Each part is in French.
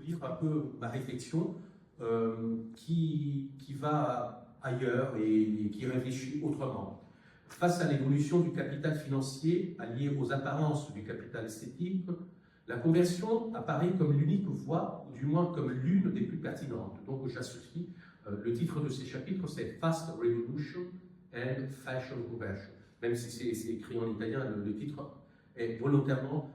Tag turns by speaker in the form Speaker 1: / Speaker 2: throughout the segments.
Speaker 1: lire un peu ma réflexion qui va ailleurs et qui réfléchit autrement. Face à l'évolution du capital financier allié aux apparences du capital esthétique, la conversion apparaît comme l'unique voie, ou du moins comme l'une des plus pertinentes. Donc j'associe le titre de ces chapitres, c'est Fast Revolution and Fashion Conversion. Même si c'est écrit en italien, le titre est volontairement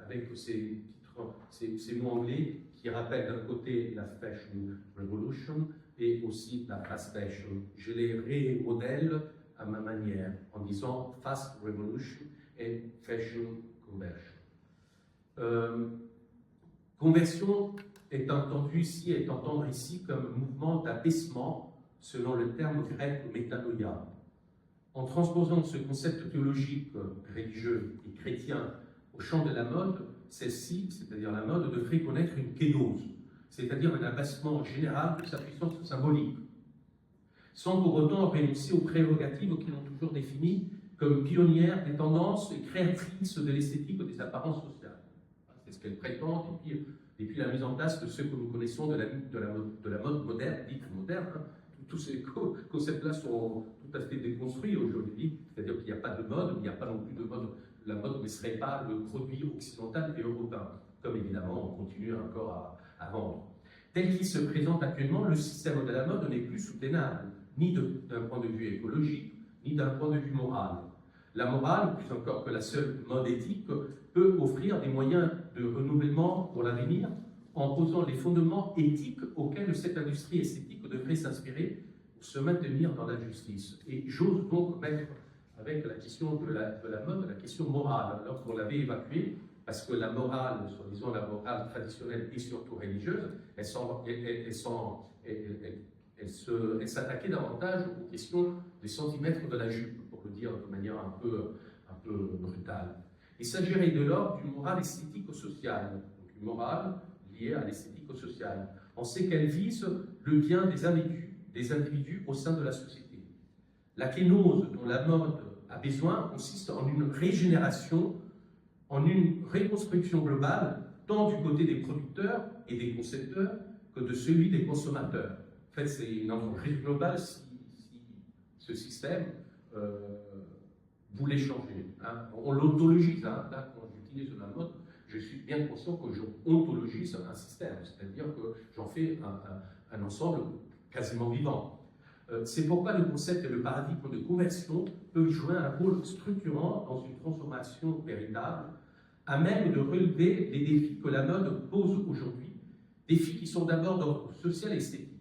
Speaker 1: avec ces mots anglais qui rappellent d'un côté la Fashion Revolution et aussi la Fast Fashion. Je les remodèle à ma manière en disant Fast Revolution et Fashion Conversion. Conversion est entendue ici, est entendre ici comme mouvement d'abaissement selon le terme grec métanoia. En transposant ce concept théologique, religieux et chrétien au champ de la mode, celle-ci, c'est-à-dire la mode, devrait connaître une kénose, c'est-à-dire un abaissement général de sa puissance symbolique, sans pour autant renoncer aux prérogatives qui l'ont toujours définie comme pionnière des tendances et créatrice de l'esthétique des apparences sociales. C'est ce qu'elle prétend depuis la mise en place de ce que nous connaissons de la mode moderne, dite moderne. Tous ces concepts-là sont tout à fait déconstruits aujourd'hui, c'est-à-dire qu'il n'y a pas de mode, il n'y a pas non plus de mode. La mode ne serait pas le produit occidental et européen, comme évidemment on continue encore à vendre. Tel qu'il se présente actuellement, le système de la mode n'est plus soutenable, ni d'un point de vue écologique, ni d'un point de vue moral. La morale, plus encore que la seule mode éthique, peut offrir des moyens de renouvellement pour l'avenir en posant les fondements éthiques auxquels cette industrie esthétique devrait s'inspirer pour se maintenir dans la justice. Et j'ose donc mettre avec la question de la mode, la question morale, alors qu'on l'avait évacuée, parce que la morale, soi-disant la morale traditionnelle et surtout religieuse, elle s'attaquait davantage aux questions des centimètres de la jupe, pour le dire de manière un peu brutale. Il s'agirait de l'ordre d'une morale esthético-sociale, donc une morale liée à l'esthético-sociale. On sait qu'elle vise le bien des individus au sein de la société. La kénose dont la mode a besoin consiste en une régénération, en une reconstruction globale, tant du côté des producteurs et des concepteurs que de celui des consommateurs. En fait, c'est une entreprise globale si ce système voulait changer. Hein. On l'ontologise. Hein. Là, quand j'utilise la mode, je suis bien conscient que j'ontologise un système, c'est-à-dire que j'en fais un ensemble quasiment vivant. C'est pourquoi le concept et le paradigme de conversion peuvent jouer un rôle structurant dans une transformation véritable, à même de relever les défis que la mode pose aujourd'hui, défis qui sont d'abord d'ordre social et esthétique.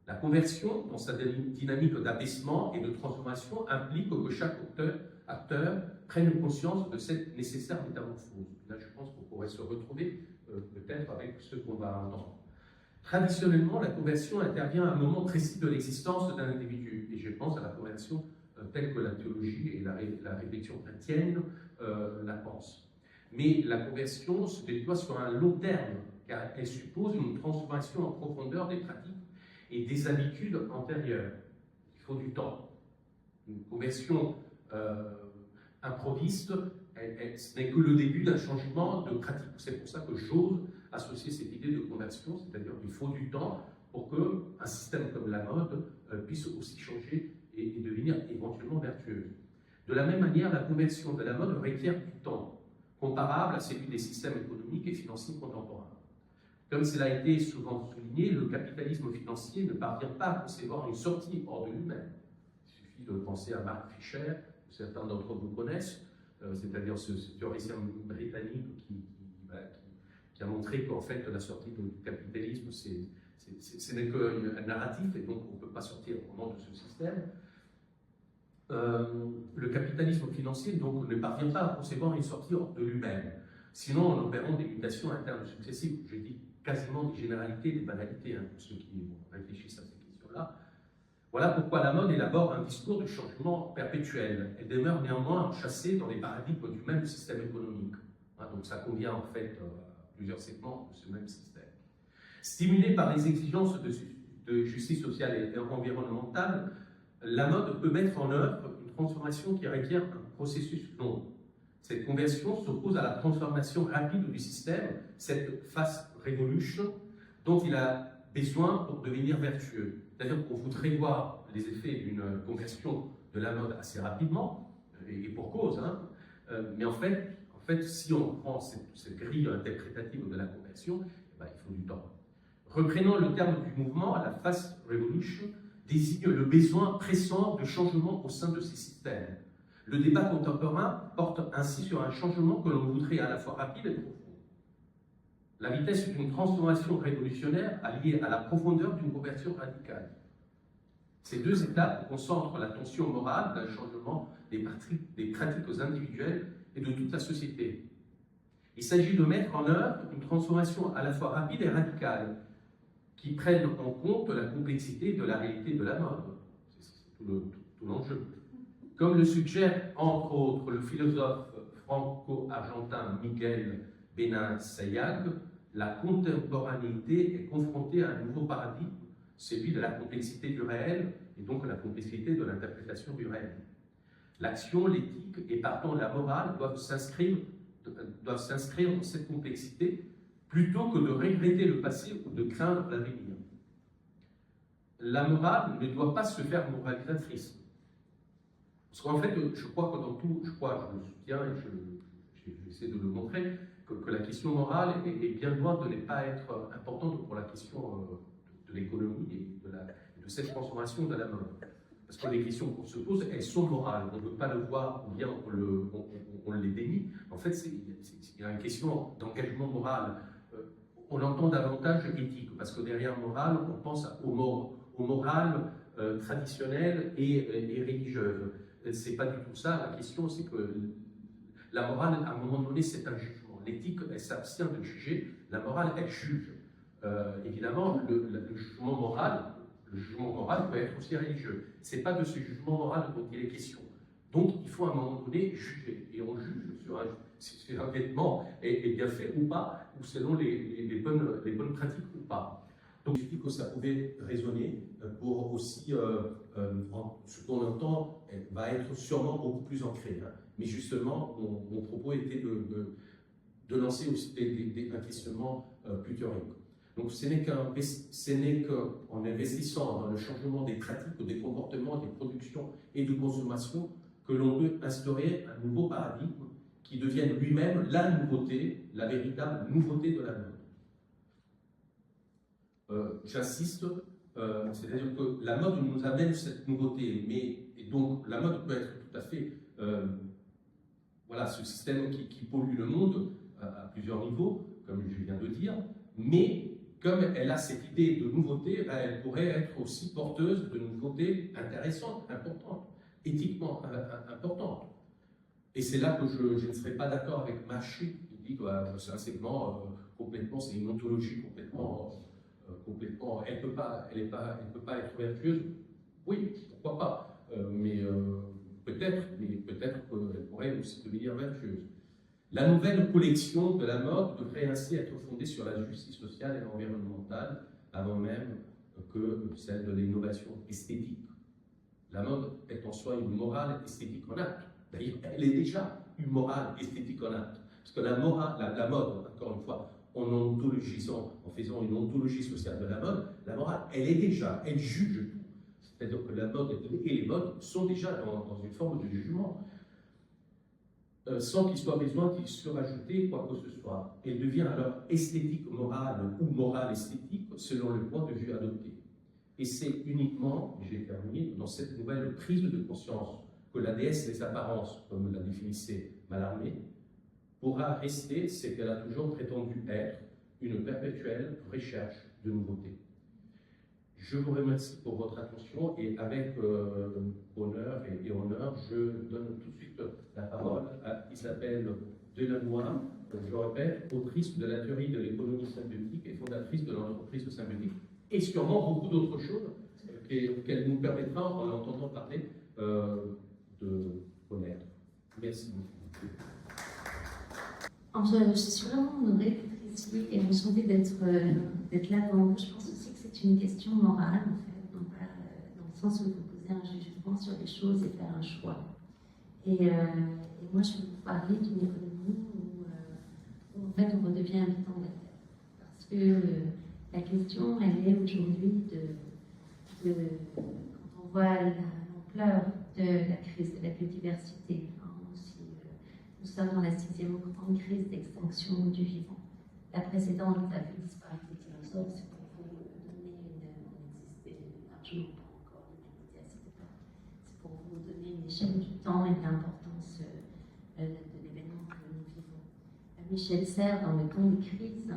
Speaker 1: La conversion, dans sa dynamique d'abaissement et de transformation, implique que chaque acteur prenne conscience de cette nécessaire métamorphose. Là, je pense qu'on pourrait se retrouver peut-être avec ce qu'on va entendre. Traditionnellement, la conversion intervient à un moment précis de l'existence d'un individu, et je pense à la conversion telle que la théologie et la réflexion chrétienne la pensent. Mais la conversion se déploie sur un long terme, car elle suppose une transformation en profondeur des pratiques et des habitudes antérieures. Il faut du temps. Une conversion improviste, ce n'est que le début d'un changement de pratique. C'est pour ça que j'ose associer cette idée de conversion, c'est-à-dire qu'il faut du temps pour qu'un système comme la mode puisse aussi changer et devenir éventuellement vertueux. De la même manière, la conversion de la mode requiert du temps, comparable à celui des systèmes économiques et financiers contemporains. Comme cela a été souvent souligné, le capitalisme financier ne parvient pas à concevoir une sortie hors de lui-même. Il suffit de penser à Mark Fisher, que certains d'entre vous connaissent, c'est-à-dire ce théoricien britannique qui a montré qu'en fait la sortie du capitalisme, ce n'est qu'un narratif, et donc on ne peut pas sortir vraiment de ce système. Le capitalisme financier donc, ne parvient pas à concevoir une sortie hors de lui-même. Sinon, en opérant des mutations internes successives, je dis quasiment des généralités, des banalités, hein, pour ceux qui réfléchissent à ces questions-là. Voilà pourquoi la mode élabore un discours de changement perpétuel. Elle demeure néanmoins enchâssée dans les paradigmes du même système économique. Hein, donc ça convient en fait à plusieurs segments de ce même système. Stimulée par les exigences de justice sociale et environnementale, la mode peut mettre en œuvre une transformation qui requiert un processus long. Cette conversion s'oppose à la transformation rapide du système, cette fast revolution dont il a besoin pour devenir vertueux. C'est-à-dire qu'on voudrait voir les effets d'une conversion de la mode assez rapidement, et pour cause, hein. Mais en fait, si on prend cette grille interprétative de la conversion, eh ben, il faut du temps. Reprenant le terme du mouvement, la fast revolution désigne le besoin pressant de changement au sein de ces systèmes. Le débat contemporain porte ainsi sur un changement que l'on voudrait à la fois rapide et profond. La vitesse d'une transformation révolutionnaire alliée à la profondeur d'une conversion radicale. Ces deux étapes concentrent l'attention morale d'un changement des pratiques individuelles et de toute la société. Il s'agit de mettre en œuvre une transformation à la fois rapide et radicale, qui prenne en compte la complexité de la réalité de la mode. C'est tout l'enjeu. Comme le suggère entre autres le philosophe franco-argentin Miguel Benassayag, la contemporanéité est confrontée à un nouveau paradigme, celui de la complexité du réel et donc la complexité de l'interprétation du réel. L'action, l'éthique et partant la morale doivent s'inscrire dans cette complexité plutôt que de regretter le passé ou de craindre l'avenir. La morale ne doit pas se faire moralisatrice. Parce qu'en fait, je crois que dans tout, je le soutiens et j'essaie de le montrer, que la question morale est bien loin de ne pas être importante pour la question de l'économie et de cette transformation de la mode. Parce que les questions qu'on se pose, elles sont morales. On ne peut pas le voir ou bien on les dénie. En fait, il y a une question d'engagement moral. On entend davantage éthique, parce que derrière moral, on pense au moral traditionnel et religieuse. C'est pas du tout ça. La question, c'est que la morale, à un moment donné, c'est un jugement. L'éthique, elle s'abstient de juger. La morale, elle juge. Évidemment, le jugement moral peut être aussi religieux. C'est pas de ce jugement moral dont il est question. Donc, il faut à un moment donné juger. Et on juge si un vêtement est bien fait ou pas, ou selon les bonnes pratiques ou pas. Donc, je dis que ça pouvait résonner pour aussi ce qu'on entend va être sûrement beaucoup plus ancré. Hein. Mais justement, mon propos était de lancer aussi un questionnement plus théorique. Donc, ce n'est qu'en investissant dans le changement des pratiques, des comportements, des productions et de consommation que l'on peut instaurer un nouveau paradigme qui devienne lui-même la nouveauté, la véritable nouveauté de la mode. J'insiste, c'est-à-dire que la mode nous amène cette nouveauté, et donc la mode peut être tout à fait ce système qui pollue le monde à plusieurs niveaux, comme je viens de dire, mais comme elle a cette idée de nouveauté, elle pourrait être aussi porteuse de nouveautés intéressantes, importantes, éthiquement importantes. Et c'est là que je ne serais pas d'accord avec Maché, qui dit que c'est un segment complètement, c'est une ontologie complètement elle peut pas être vertueuse. Oui, pourquoi pas, mais peut-être qu'elle pourrait aussi devenir vertueuse. La nouvelle collection de la mode devrait ainsi être fondée sur la justice sociale et environnementale, avant même que celle de l'innovation esthétique. La mode est en soi une morale esthétique en acte. D'ailleurs, elle est déjà une morale esthétique en acte. Parce que la mode, encore une fois, en faisant une ontologie sociale de la morale, elle juge tout. C'est-à-dire que la mode et les modes sont déjà dans une forme de jugement. Sans qu'il soit besoin d'y surajouter quoi que ce soit. Elle devient alors esthétique morale ou morale esthétique selon le point de vue adopté. Et c'est uniquement, j'ai terminé, dans cette nouvelle prise de conscience que la déesse des apparences, comme l'a définissait Mallarmé, pourra rester ce qu'elle a toujours prétendu être, une perpétuelle recherche de nouveautés. Je vous remercie pour votre attention et avec honneur et honneur, je donne tout de suite la parole à Isabelle Delannoy, je répète, autrice de la théorie de l'économie symbiotique et fondatrice de l'entreprise de symbiotique, et sûrement beaucoup d'autres choses qu'elle nous permettra, en entendant parler, de connaître. Merci beaucoup.
Speaker 2: Je suis vraiment honorée d'être ici et enchantée d'être là devant vous. Je pense aussi que c'est une question morale, en fait, donc, dans le sens où vous posez un jugement sur les choses et faire un choix. Et moi, je vais vous parler d'une économie où en fait, on redevient habitant de la Terre. Parce que la question, elle est aujourd'hui quand on voit l'ampleur de la crise de la biodiversité, hein, nous sommes dans la 6e grande crise d'extinction du vivant. La précédente a fait disparaître les dinosaures, c'est pour vous donner on existait largement pas encore l'humanité à cette époque. C'est pour vous donner une échelle du temps et de l'importance de l'événement que nous vivons. Michel Serres, dans le temps de crise,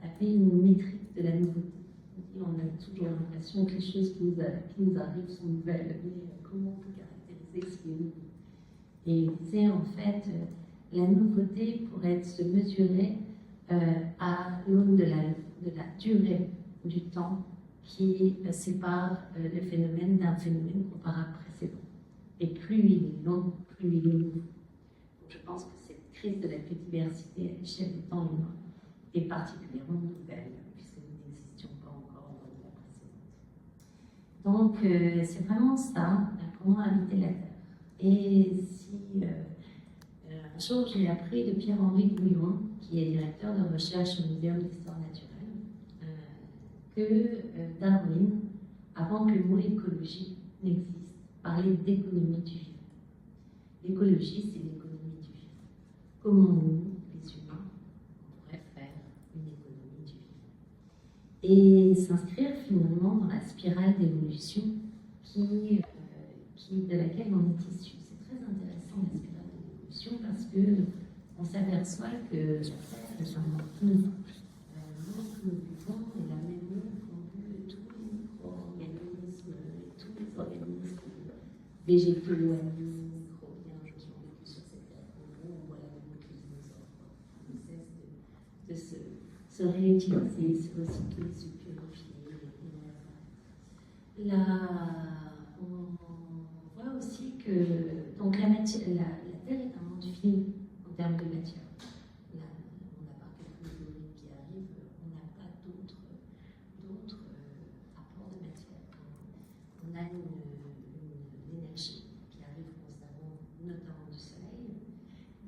Speaker 2: avait une métrique de la nouveauté. On a toujours l'impression que les choses qui nous arrivent sont nouvelles, mais comment on peut caractériser ce qui est nouveau? Et il disait en fait, la nouveauté pourrait se mesurer à l'aune de la durée du temps qui sépare le phénomène d'un phénomène comparable précédent. Et plus il est long, plus il est nouveau. Donc je pense que cette crise de la biodiversité à l'échelle du temps humain est particulièrement nouvelle, puisque nous n'existions pas encore lors de la précédente. Donc c'est vraiment ça, comment habiter la Terre. Et si un jour j'ai appris de Pierre-Henri Gouillon, qui est directeur de recherche au Muséum d'histoire naturelle, que Darwin, avant que le mot écologie n'existe, parlait d'économie du vivant. L'écologie, c'est l'économie du vivant. Comment nous, les humains, on pourrait faire une économie du vivant et s'inscrire finalement dans la spirale d'évolution de laquelle on est issu. C'est très intéressant la spirale d'évolution parce qu'on s'aperçoit que la Terre est un organisme. Nous vivons et la même chose qu'ont vu tous les micro-organismes, tous les organismes végétaux, animaux, microbiens qui ont vécu sur cette terre. On voit la même que les dinosaures. On ne cesse de se réutiliser, se recycler, se purifier. On voit aussi que donc la Terre est un monde fini en termes de matière. Là, on n'a pas quelques météorites qui arrivent, on n'a pas d'autres apports de matière. On a une énergie qui arrive constamment, notamment du soleil,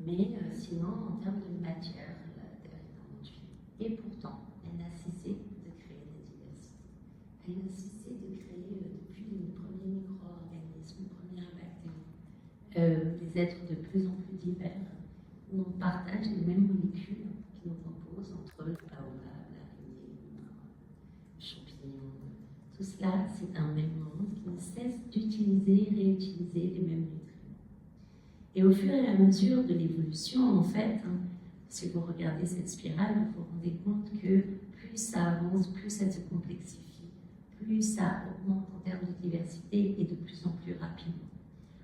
Speaker 2: mais sinon, en termes de matière, la Terre est un monde fini. Et pourtant, elle n'a cessé de créer la diversité. Elle n'a cessé de créer, depuis les premiers micro-organismes, les premières bactéries, des êtres de plus en plus divers, où on partage les mêmes molécules qui nous composent entre le baobab, l'araignée, le champignon. Tout cela, c'est un même monde qui ne cesse d'utiliser et réutiliser les mêmes nutriments. Et au fur et à mesure de l'évolution, en fait, si vous regardez cette spirale, vous vous rendez compte que plus ça avance, plus ça se complexifie, plus ça augmente en termes de diversité et de plus en plus rapidement.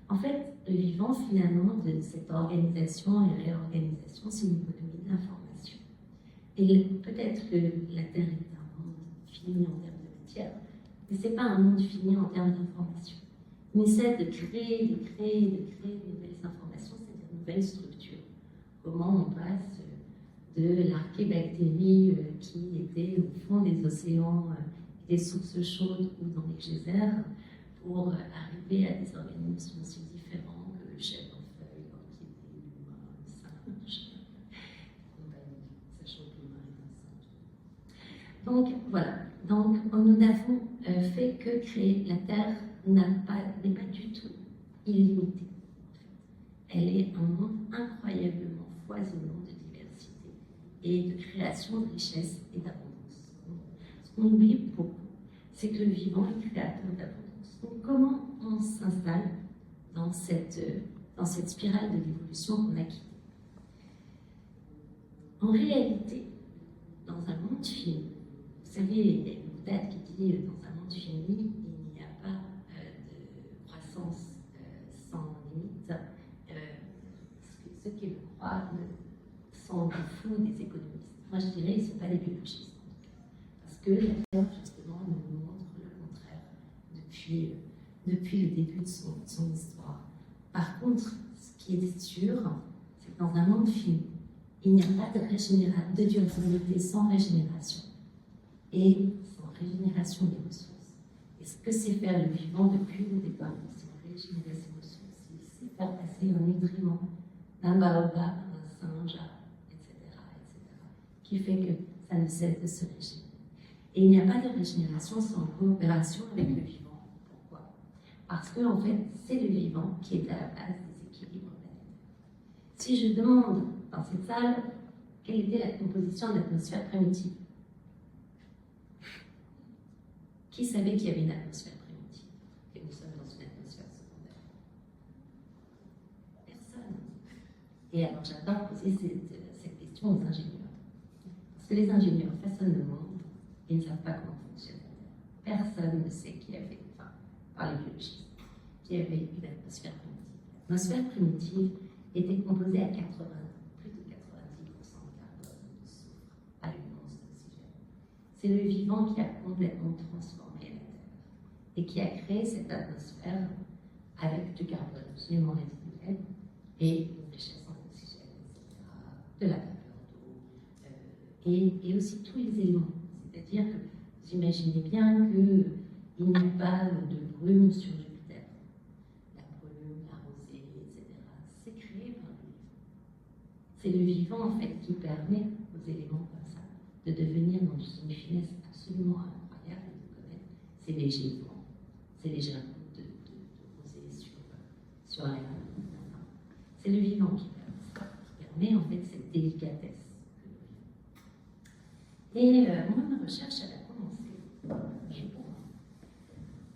Speaker 2: En fait, le vivant, finalement, de cette organisation et réorganisation, c'est une économie de l'information. Et peut-être que la Terre est un monde fini en termes de matière, mais ce n'est pas un monde fini en termes d'information. On essaie de créer de nouvelles informations, c'est-à-dire de nouvelles structures. Comment on passe de l'archébactérie qui était au fond des océans, des sources chaudes ou dans les geysers, pour arriver à des organismes aussi différents que le chèvrefeuille, l'orchidée, l'humain, le singe, sachant que l'humain est un singe. Donc voilà, donc nous n'avons fait que créer. La Terre n'est pas du tout illimitée. Elle est un monde incroyablement foisonnant de diversité et de création de richesse et d'abondance. Ce qu'on oublie beaucoup, c'est que le vivant est créateur d'abondance. Donc, comment on s'installe dans cette spirale de l'évolution qu'on a quittée? En réalité, dans un monde fini, vous savez, il y a une date qui dit dans un monde fini, il n'y a pas de croissance sans limite. Ceux qui le croient sont des fous des économistes. Moi, je dirais, ils ne sont pas des biologistes, en tout cas. Parce que la Terre, justement, nous montre le contraire depuis le début de son histoire. Par contre, ce qui est sûr, c'est que dans un monde fini, il n'y a pas de durabilité sans régénération. Et sans régénération des ressources. Et ce que c'est faire le vivant depuis le départ, c'est régénérer ses ressources. C'est faire passer un nutriment d'un baobab, d'un singe, etc., etc. qui fait que ça ne cesse de se régénérer. Et il n'y a pas de régénération sans coopération avec le vivant. Pourquoi? Parce que, en fait, c'est le vivant qui est à la base des équilibres planétaires. Si je demande dans cette salle quelle était la composition de l'atmosphère primitive, qui savait qu'il y avait une atmosphère primitive, que nous sommes dans une atmosphère secondaire? Personne. Et alors j'adore poser cette question aux ingénieurs. Parce que les ingénieurs façonnent le monde, ils ne savent pas comment fonctionne la Terre. Personne ne sait qu'il y avait, enfin, par les biologistes, qu'il y avait une atmosphère primitive. L'atmosphère primitive était composée à 80, plus de 90% de carbone, de soufre, à une once d'oxygène. C'est le vivant qui a complètement transformé la Terre et qui a créé cette atmosphère avec du carbone absolument résiduel et une richesse en oxygène, etc., de la vapeur d'eau, et aussi tous les éléments. C'est-à-dire que vous imaginez bien qu'il n'y a pas de brume sur Jupiter. La brume, la rosée, etc., c'est créé par le vivant. C'est le vivant, en fait, qui permet aux éléments comme ça de devenir dans une finesse absolument incroyable de connaître ces légers vents, ces légers gouttes de rosée sur la mer. C'est le vivant qui permet en fait cette délicatesse. Et moi, ma recherche, elle a commencé.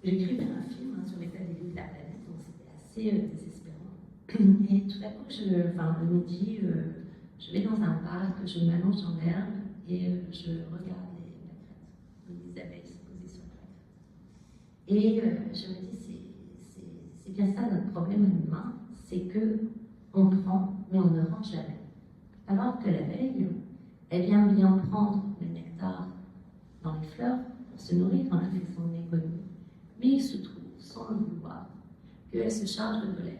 Speaker 2: J'écrivais un film sur l'état des lieux de la planète, donc c'était assez désespérant. Et tout à coup, le midi, je vais dans un parc, je m'allonge dans l'herbe et je regarde les abeilles se poser sur la crête. Et je me dis, c'est bien ça notre problème humain, c'est que on prend, mais on ne rend jamais. Alors que l'abeille, elle vient bien prendre le nectar dans les fleurs pour se nourrir quand elle fait son économie. Mais il se trouve, sans le vouloir, qu'elle se charge de pollen.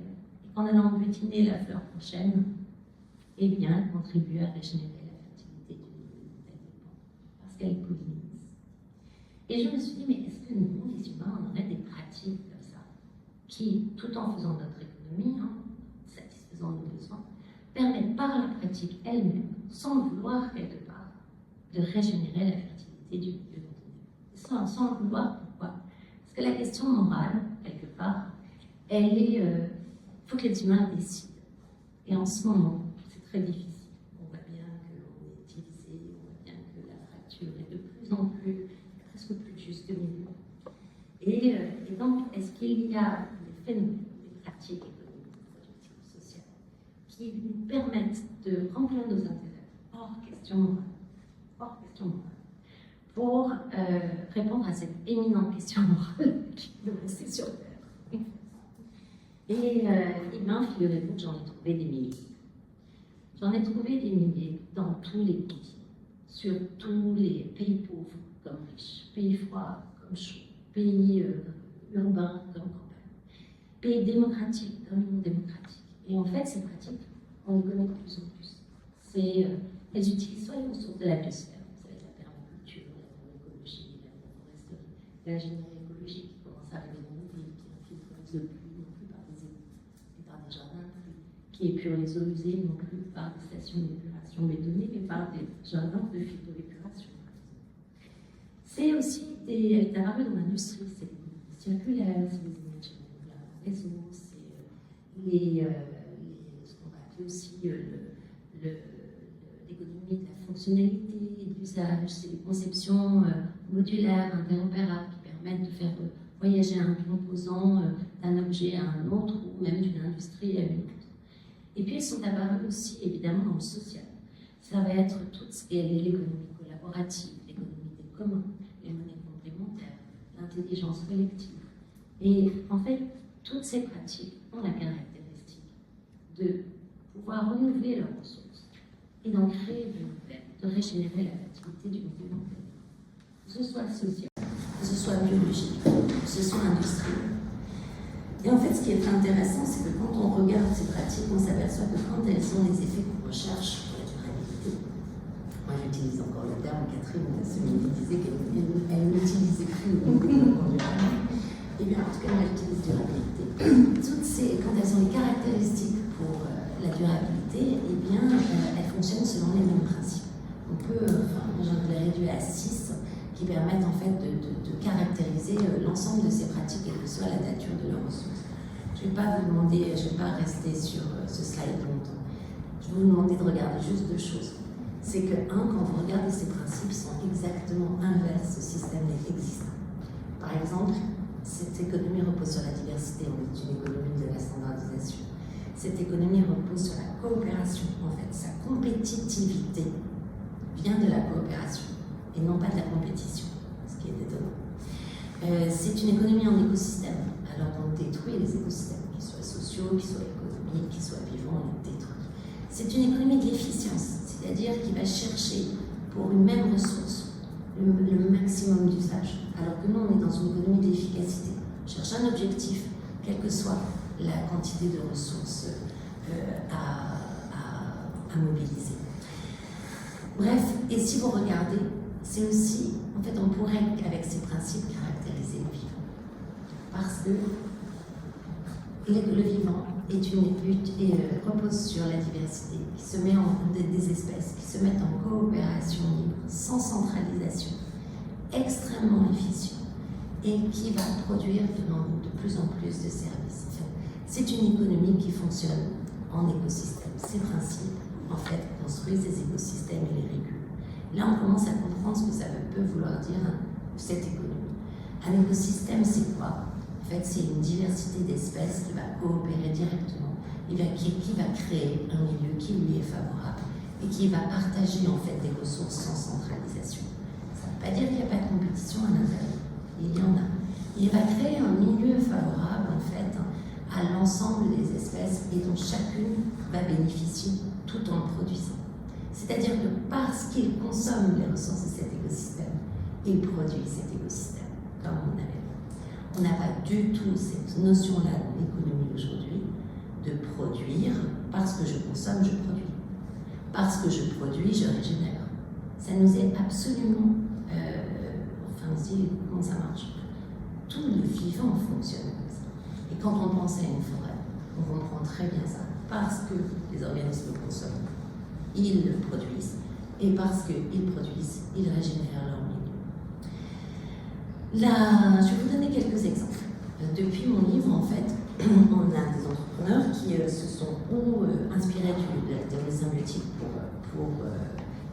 Speaker 2: Et quand elle a embutiner la fleur prochaine, eh bien, elle contribue à régénérer la fertilité du plant, parce qu'elle pollinise. Et je me suis dit, mais est-ce que nous, les humains, on aurait des pratiques comme ça, qui, tout en faisant notre économie, satisfaisant nos besoins, permettent par la pratique elle-même, sans le vouloir quelque part, de régénérer la fertilité du milieu continu. Sans le vouloir, pourquoi? Parce que la question morale, quelque part, elle est, il faut que les humains décident. Et en ce moment, c'est très difficile. On voit bien qu'on est divisé, on voit bien que la fracture est de plus en plus, presque plus juste milieu. Et donc, est-ce qu'il y a des phénomènes, des pratiques économiques, productives, sociales, qui nous permettent de remplir nos intérêts, hors question morale, pour répondre à cette éminente question morale qui nous reste sur Terre. Et bien, figurez-vous que j'en ai trouvé des milliers. J'en ai trouvé des milliers dans tous les continents, sur tous les pays pauvres comme riches, pays froids comme chauds, pays urbains comme campagne, pays démocratiques comme non démocratiques. Et en fait, ces pratiques, on les connaît de plus en plus. Elles utilisent soit les ressources de la biosphère, vous savez, la permaculture, l'agroécologie, l'agroforesterie, l'ingénierie écologique qui commence à arriver dans nos villes, qui infiltre les eaux pluie, non plus par des jardins de pluie, qui épure les eaux usées, non plus par des stations d'épuration bétonnées, mais par des jardins de phytoépuration. C'est aussi des apparus dans l'industrie, c'est l'économie circulaire, c'est les énergies renouvelables en réseau, c'est ce qu'on va appeler aussi l'économie de la fonctionnalité et de l'usage, c'est les conceptions modulaires, interopérables qui permettent de faire voyager un composant d'un objet à un autre ou même d'une industrie à une autre. Et puis, elles sont apparues aussi, évidemment, dans le social. Ça va être tout ce qui est l'économie collaborative, l'économie des communs, les monnaies complémentaires, l'intelligence collective. Et en fait, toutes ces pratiques ont la caractéristique de pouvoir renouveler leurs ressources et d'en créer de nouvelles, de régénérer la fertilité du milieu mondial. Que ce soit social, que ce soit biologique, que ce soit industriel. Et en fait, ce qui est intéressant, c'est que quand on regarde ces pratiques, on s'aperçoit que quand elles ont les effets qu'on recherche pour la durabilité, moi j'utilise encore le terme, Catherine disait qu'elle n'utilisait plus le mot durable, et bien en tout cas, moi j'utilise durabilité. Quand elles ont les caractéristiques pour la durabilité, eh bien elles fonctionnent selon les mêmes principes. on peut, j'en ai réduit à 6, qui permettent en fait de caractériser l'ensemble de ces pratiques, quelle que soit la nature de leurs ressources. Je ne vais pas vous demander, je ne vais pas rester sur ce slide longtemps. Je vais vous demander de regarder juste 2 choses. C'est que, quand vous regardez ces principes, ils sont exactement inverses au système existant. Par exemple, cette économie repose sur la diversité, on est une économie de la standardisation. Cette économie repose sur la coopération. En fait, sa compétitivité vient de la coopération et non pas de la compétition, ce qui est étonnant. C'est une économie en écosystème, alors on détruit les écosystèmes, qu'ils soient sociaux, qu'ils soient économiques, qu'ils soient vivants, on les détruit. C'est une économie de l'efficience, c'est-à-dire qui va chercher pour une même ressource le maximum d'usage, alors que nous on est dans une économie de l'efficacité. On cherche un objectif, quelle que soit la quantité de ressources à mobiliser. Bref, et si vous regardez, c'est aussi, en fait, on pourrait, avec ces principes, caractériser le vivant. Parce que le vivant repose sur la diversité, qui se met des espèces, qui se mettent en coopération libre, sans centralisation, extrêmement efficient, et qui va produire de plus en plus de services. En fait, c'est une économie qui fonctionne en écosystème. Ces principes, en fait, construisent des écosystèmes et les régulent. Là, on commence à comprendre ce que ça peut vouloir dire, cette économie. Un écosystème, c'est quoi? En fait, c'est une diversité d'espèces qui va coopérer directement, qui va créer un milieu qui lui est favorable et qui va partager en fait des ressources sans centralisation. Ça ne veut pas dire qu'il n'y a pas de compétition à l'intérieur. Il y en a. Il va créer un milieu favorable en fait à l'ensemble des espèces et dont chacune va bénéficier tout en le produisant. C'est-à-dire que parce qu'il consomme les ressources de cet écosystème, il produit cet écosystème, comme on avait. On n'a pas du tout cette notion-là dans l'économie aujourd'hui de produire, parce que je consomme, je produis. Parce que je produis, je régénère. Ça nous est absolument... on se dit, comment ça marche? Tout le vivant fonctionne comme ça. Et quand on pense à une forêt, on comprend très bien ça. Parce que les organismes consomment, ils le produisent. Et parce qu'ils produisent, ils régénèrent leur milieu. Là, je vais vous donner quelques exemples. Depuis mon livre, en fait, on a des entrepreneurs qui se sont inspirés de la théorie symbiotique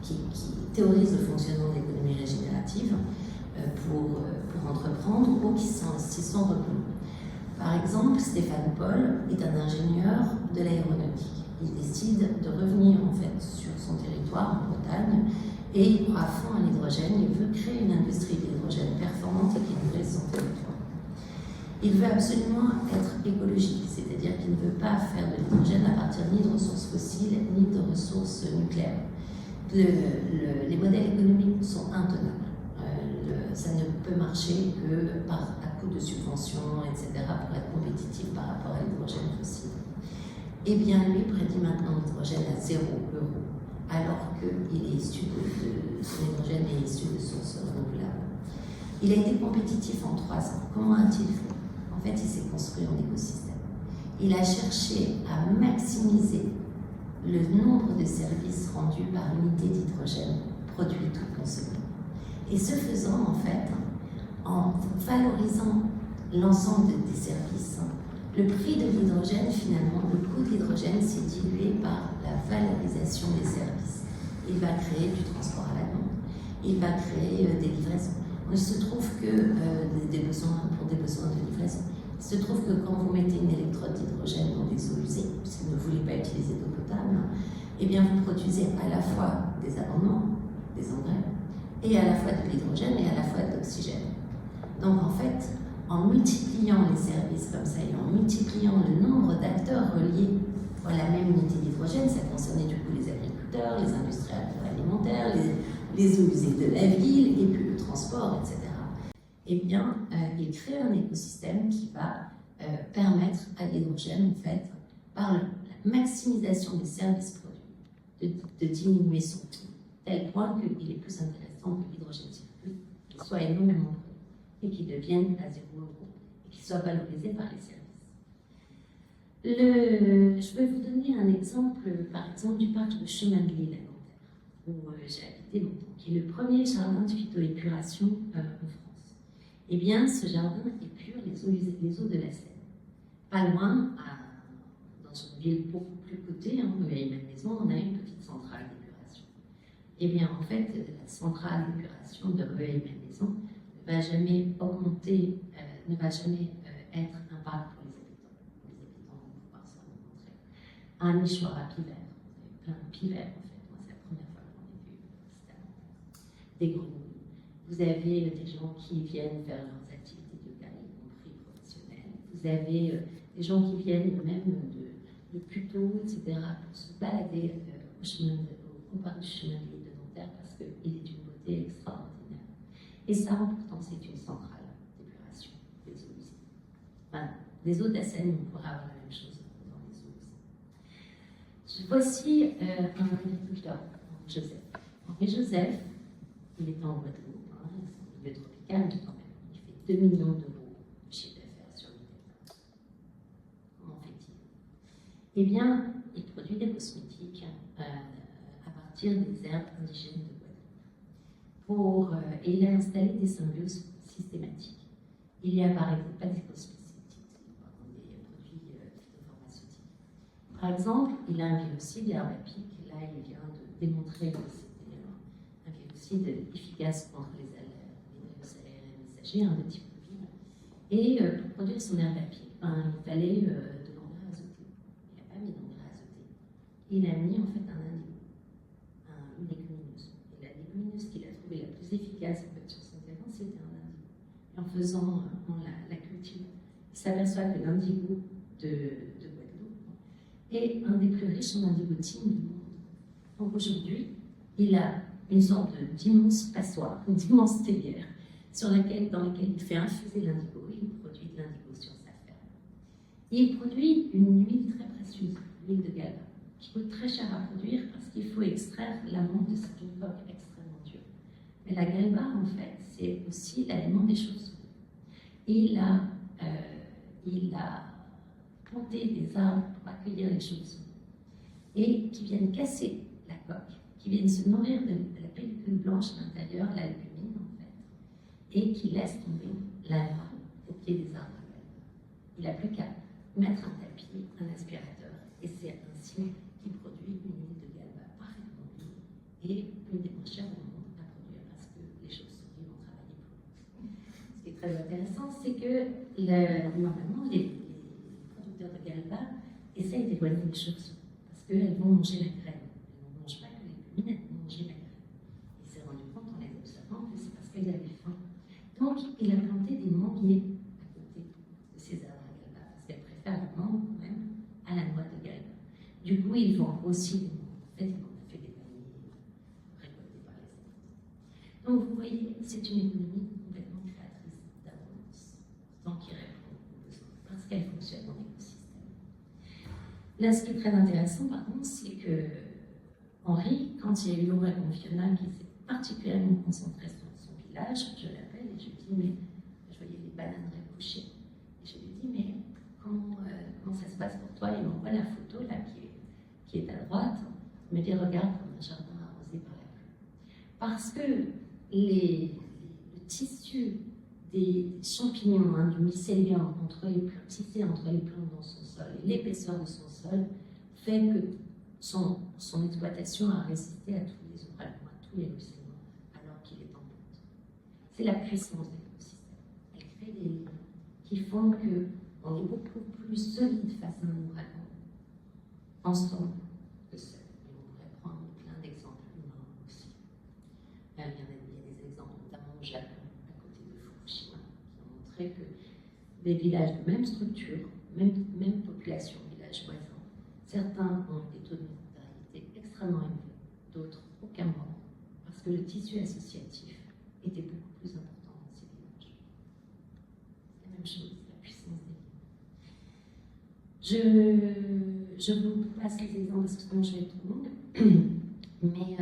Speaker 2: qui théorise le fonctionnement de l'économie régénérative pour entreprendre ou qui s'y sont reconnus. Par exemple, Stéphane Paul est un ingénieur de l'aéronautique. Il décide de revenir en fait sur son territoire en Bretagne et il croit à fond à l'hydrogène. Il veut créer une industrie d'hydrogène performante et qui nourrisse son territoire. Il veut absolument être écologique, c'est-à-dire qu'il ne veut pas faire de l'hydrogène à partir ni de ressources fossiles ni de ressources nucléaires. Les modèles économiques sont intenables. Ça ne peut marcher que à coup de subventions, etc., pour être compétitif par rapport à l'hydrogène fossile. Eh bien, lui prédit maintenant l'hydrogène à 0 €, alors que son hydrogène est issu de sources renouvelables. Il a été compétitif en 3 ans. Comment a-t-il fait? En fait, il s'est construit en écosystème. Il a cherché à maximiser le nombre de services rendus par unité d'hydrogène produit ou consommé. Et ce faisant, en fait, en valorisant l'ensemble des services, le prix de l'hydrogène, finalement, le coût de l'hydrogène s'est dilué par la valorisation des services. Il va créer du transport à la demande, il va créer des livraisons. Il se trouve que, pour des besoins de livraison, il se trouve que quand vous mettez une électrode d'hydrogène dans des eaux usées, si vous ne voulez pas utiliser d'eau potable, eh bien vous produisez à la fois des amendements, des engrais, et à la fois de l'hydrogène et à la fois de l'oxygène. Donc en fait, en multipliant les services comme ça et en multipliant le nombre d'acteurs reliés à la même unité d'hydrogène, ça concernait du coup les agriculteurs, les industries agroalimentaires, les eaux usées de la ville et puis le transport, etc. Eh bien, il crée un écosystème qui va permettre à l'hydrogène, en fait, par la maximisation des services produits, de diminuer son coût, tel point qu'il est plus intéressant que l'hydrogène circule, qu'il soit énormément produit et qu'il devienne à 0 € et qu'il soit valorisé par les services. Je vais vous donner un exemple, par exemple, du parc de chemin de l'île à Nanterre. où j'ai habité longtemps, qui est le premier jardin de phytoépuration en France. Eh bien, ce jardin épure les eaux de la Seine. Pas loin, dans une ville beaucoup plus cotée, Rueil-Malmaison, on a une petite centrale d'épuration. Eh bien, en fait, la centrale d'épuration de Rueil-Malmaison ne va jamais augmenter, ne va jamais être un parc pour les habitants. Les habitants vont pouvoir se rencontrer. Un nichoir à pivert. Vous avez plein de pivers, en fait. Moi, c'est la première fois qu'on a vu des grenouilles. Vous avez des gens qui viennent faire leurs activités de yoga, y compris professionnelles. Vous avez des gens qui viennent même de Puteaux, etc., pour se balader au parc du chemin de l'île de Nanterre parce qu'il est d'une beauté extraordinaire. Et ça, pourtant, c'est une centrale d'épuration des eaux usées. Enfin, des eaux de la Seine, on pourra avoir la même chose dans les eaux usées. Voici un agriculteur, Joseph. Henri Joseph, il est en Guadeloupe, c'est un milieu tropical, mais quand même, il fait 2 millions d'euros de chiffre d'affaires sur l'île. Comment fait-il? Eh bien, il produit des cosmétiques à partir des herbes indigènes de Guadeloupe. Et il a installé des symbioses systématiques. Il n'y a par exemple pas des cosmétiques, des produits phytopharmaceutiques. Par exemple, il a un virucide herbe à pic. Là, il vient de démontrer que c'était un virucide efficace contre les virus aériens messagers de type Covid. Et pour produire son herbe à pic, il fallait de l'engrais azoté. Il n'a pas mis d'engrais azoté. Il a mis en fait une légumineuse. Et la légumineuse qu'il a trouvée la plus efficace en fait, sur son terrain, c'était un indigo. Et en faisant la culture, il s'aperçoit que l'indigo de Guadeloupe est un des plus riches en indigotine du monde. Donc aujourd'hui, il a une sorte d'immense passoire, d'immense théière, dans laquelle il fait infuser l'indigo et il produit de l'indigo sur sa ferme. Et il produit une huile très précieuse, l'huile de galba, qui coûte très cher à produire parce qu'il faut extraire l'amande de cette coque extrêmement dure. Mais la galba, en fait, c'est aussi l'aliment des chauves-souris. Il a planté des arbres pour accueillir les chauves-souris et qui viennent casser la coque, qui viennent se nourrir de la pellicule blanche à l'intérieur, l'albumine en fait, et qui laissent tomber la larve au pied des arbres à galba. Il n'a plus qu'à mettre un tapis, un aspirateur, et c'est ainsi qu'il produit une huile de galba parfaitement pure et une des moins chères au monde à produire parce que les chauves-souris vont travailler pour lui. Ce qui est très intéressant, c'est que normalement, les producteurs de galba essayent d'éloigner les chauves-souris parce qu'elles vont manger la graine. Elles ne mangent pas que les légumes, elles vont manger la graine. Il s'est rendu compte en les observant que c'est parce qu'elles avaient faim. Donc, il a planté des manguiers à côté de ces arbres à galba parce qu'elles préfèrent la mangue quand même à la noix de galba. Du coup, ils vont aussi des mangues. En fait, il en a fait des paniers récoltés par les habitants. Donc, vous voyez, c'est une économie complètement créatrice d'abondance, tant qu'il répond aux besoins, parce qu'elle fonctionne en écosystème. Là, ce qui est très intéressant, par contre, c'est que Henri, quand il y a eu l'ouragan Fiona qui s'est particulièrement concentré sur son village, je l'appelle et je lui dis, mais je voyais les bananeraies couchées. Et je lui dis, mais comment ça se passe pour toi? Il m'envoie la photo là qui est à droite. Il me dit, regarde comme un jardin arrosé par la pluie. Parce que le tissu des champignons, du mycélium tissé entre les plantes dans son sol et l'épaisseur de son sol fait que son exploitation a résisté à tous les ouragans, à tous les ruissellements, alors qu'il est en pente. C'est la puissance de l'écosystème. Elle crée des liens qui font qu'on est beaucoup plus solide face à un ouragan ensemble que seul. Et on pourrait prendre plein d'exemples humains aussi. Il y a des exemples, notamment au Japon, à côté de Fukushima, qui ont montré que des villages de même structure, même population, villages voisins, certains ont des taux de mortalité extrêmement élevés, d'autres aucun mort, parce que le tissu associatif était beaucoup plus important dans ces villages. C'est la même chose, la puissance des liens. Je vous passe les exemples parce que sinon je vais être trop longue, mais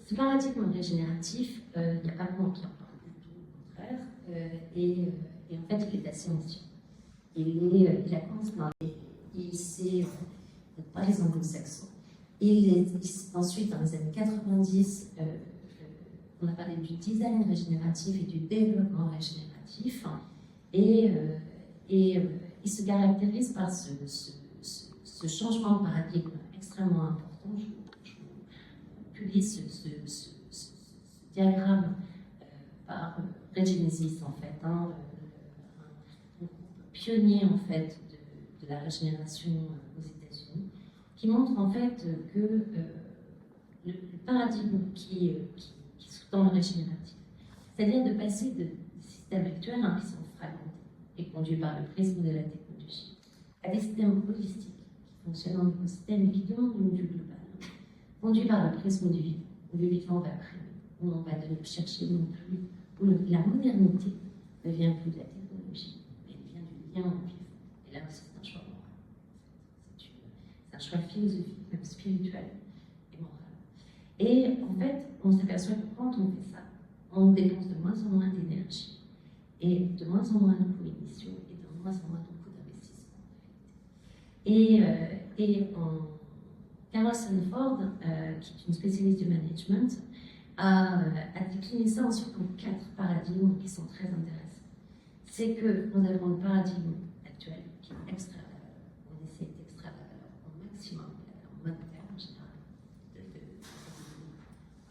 Speaker 2: ce paradigme régénératif, il n'y a pas de monde qui en parle du tout, au contraire, et en fait il est assez ancien. Il a commencé dans il c'est pas les anglo-saxons. Ensuite, dans les années 90, on a parlé du design régénératif et du développement régénératif. Et il se caractérise par ce changement de paradigme extrêmement important. Je vous publie ce diagramme par Regenesis, en fait, un pionnier en fait, de la régénération aux États-Unis, qui montre en fait que le paradigme qui sous-tend le régénératif, c'est-à-dire de passer de systèmes actuels qui sont fragmentés et conduits par le prisme de la technologie, à des systèmes holistiques qui fonctionnent en écosystème et qui demandent une vue globale, conduits par le prisme du vivant, où le vivant va primer, où on va devoir chercher non plus, où la modernité ne vient plus de la technologie, mais elle vient du lien au vivant. Et là aussi, c'est un choix moral. C'est un choix philosophique, même spirituel et moral. Et en fait, on s'aperçoit que quand on fait ça, on dépense de moins en moins d'énergie et de moins en moins de coûts d'émission et de moins en moins de coûts d'investissement. Et Carol Sanford, qui est une spécialiste du management, a décliné ça ensuite en 4 paradigmes qui sont très intéressants. C'est que nous avons le paradigme actuel qui est extrait la valeur. On essaie d'extraire la valeur au maximum, la valeur monétaire en général.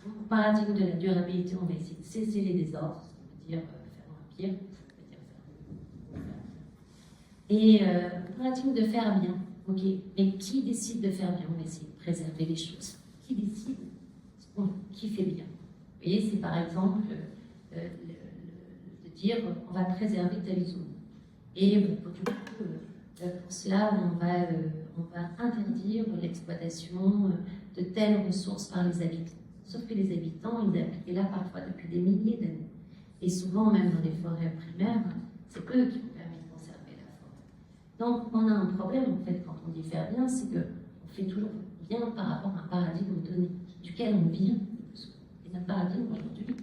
Speaker 2: Au paradigme de la durabilité, on va essayer de cesser les désordres, ça veut dire faire moins pire, ça veut dire faire mieux. Et le paradigme de faire bien, ok, mais qui décide de faire bien? On va essayer de préserver les choses. Qui décide? Qui fait bien? Vous voyez, c'est par exemple de dire on va préserver telle zone. Et pour cela, on va interdire l'exploitation de telles ressources par les habitants. Sauf que les habitants, ils appliquent là parfois depuis des milliers d'années. Et souvent, même dans les forêts primaires, c'est eux qui ont permis de conserver la forêt. Donc, on a un problème, en fait, quand on dit faire bien, c'est qu'on fait toujours bien par rapport à un paradigme donné, duquel on vient. Et notre paradigme, aujourd'hui, il est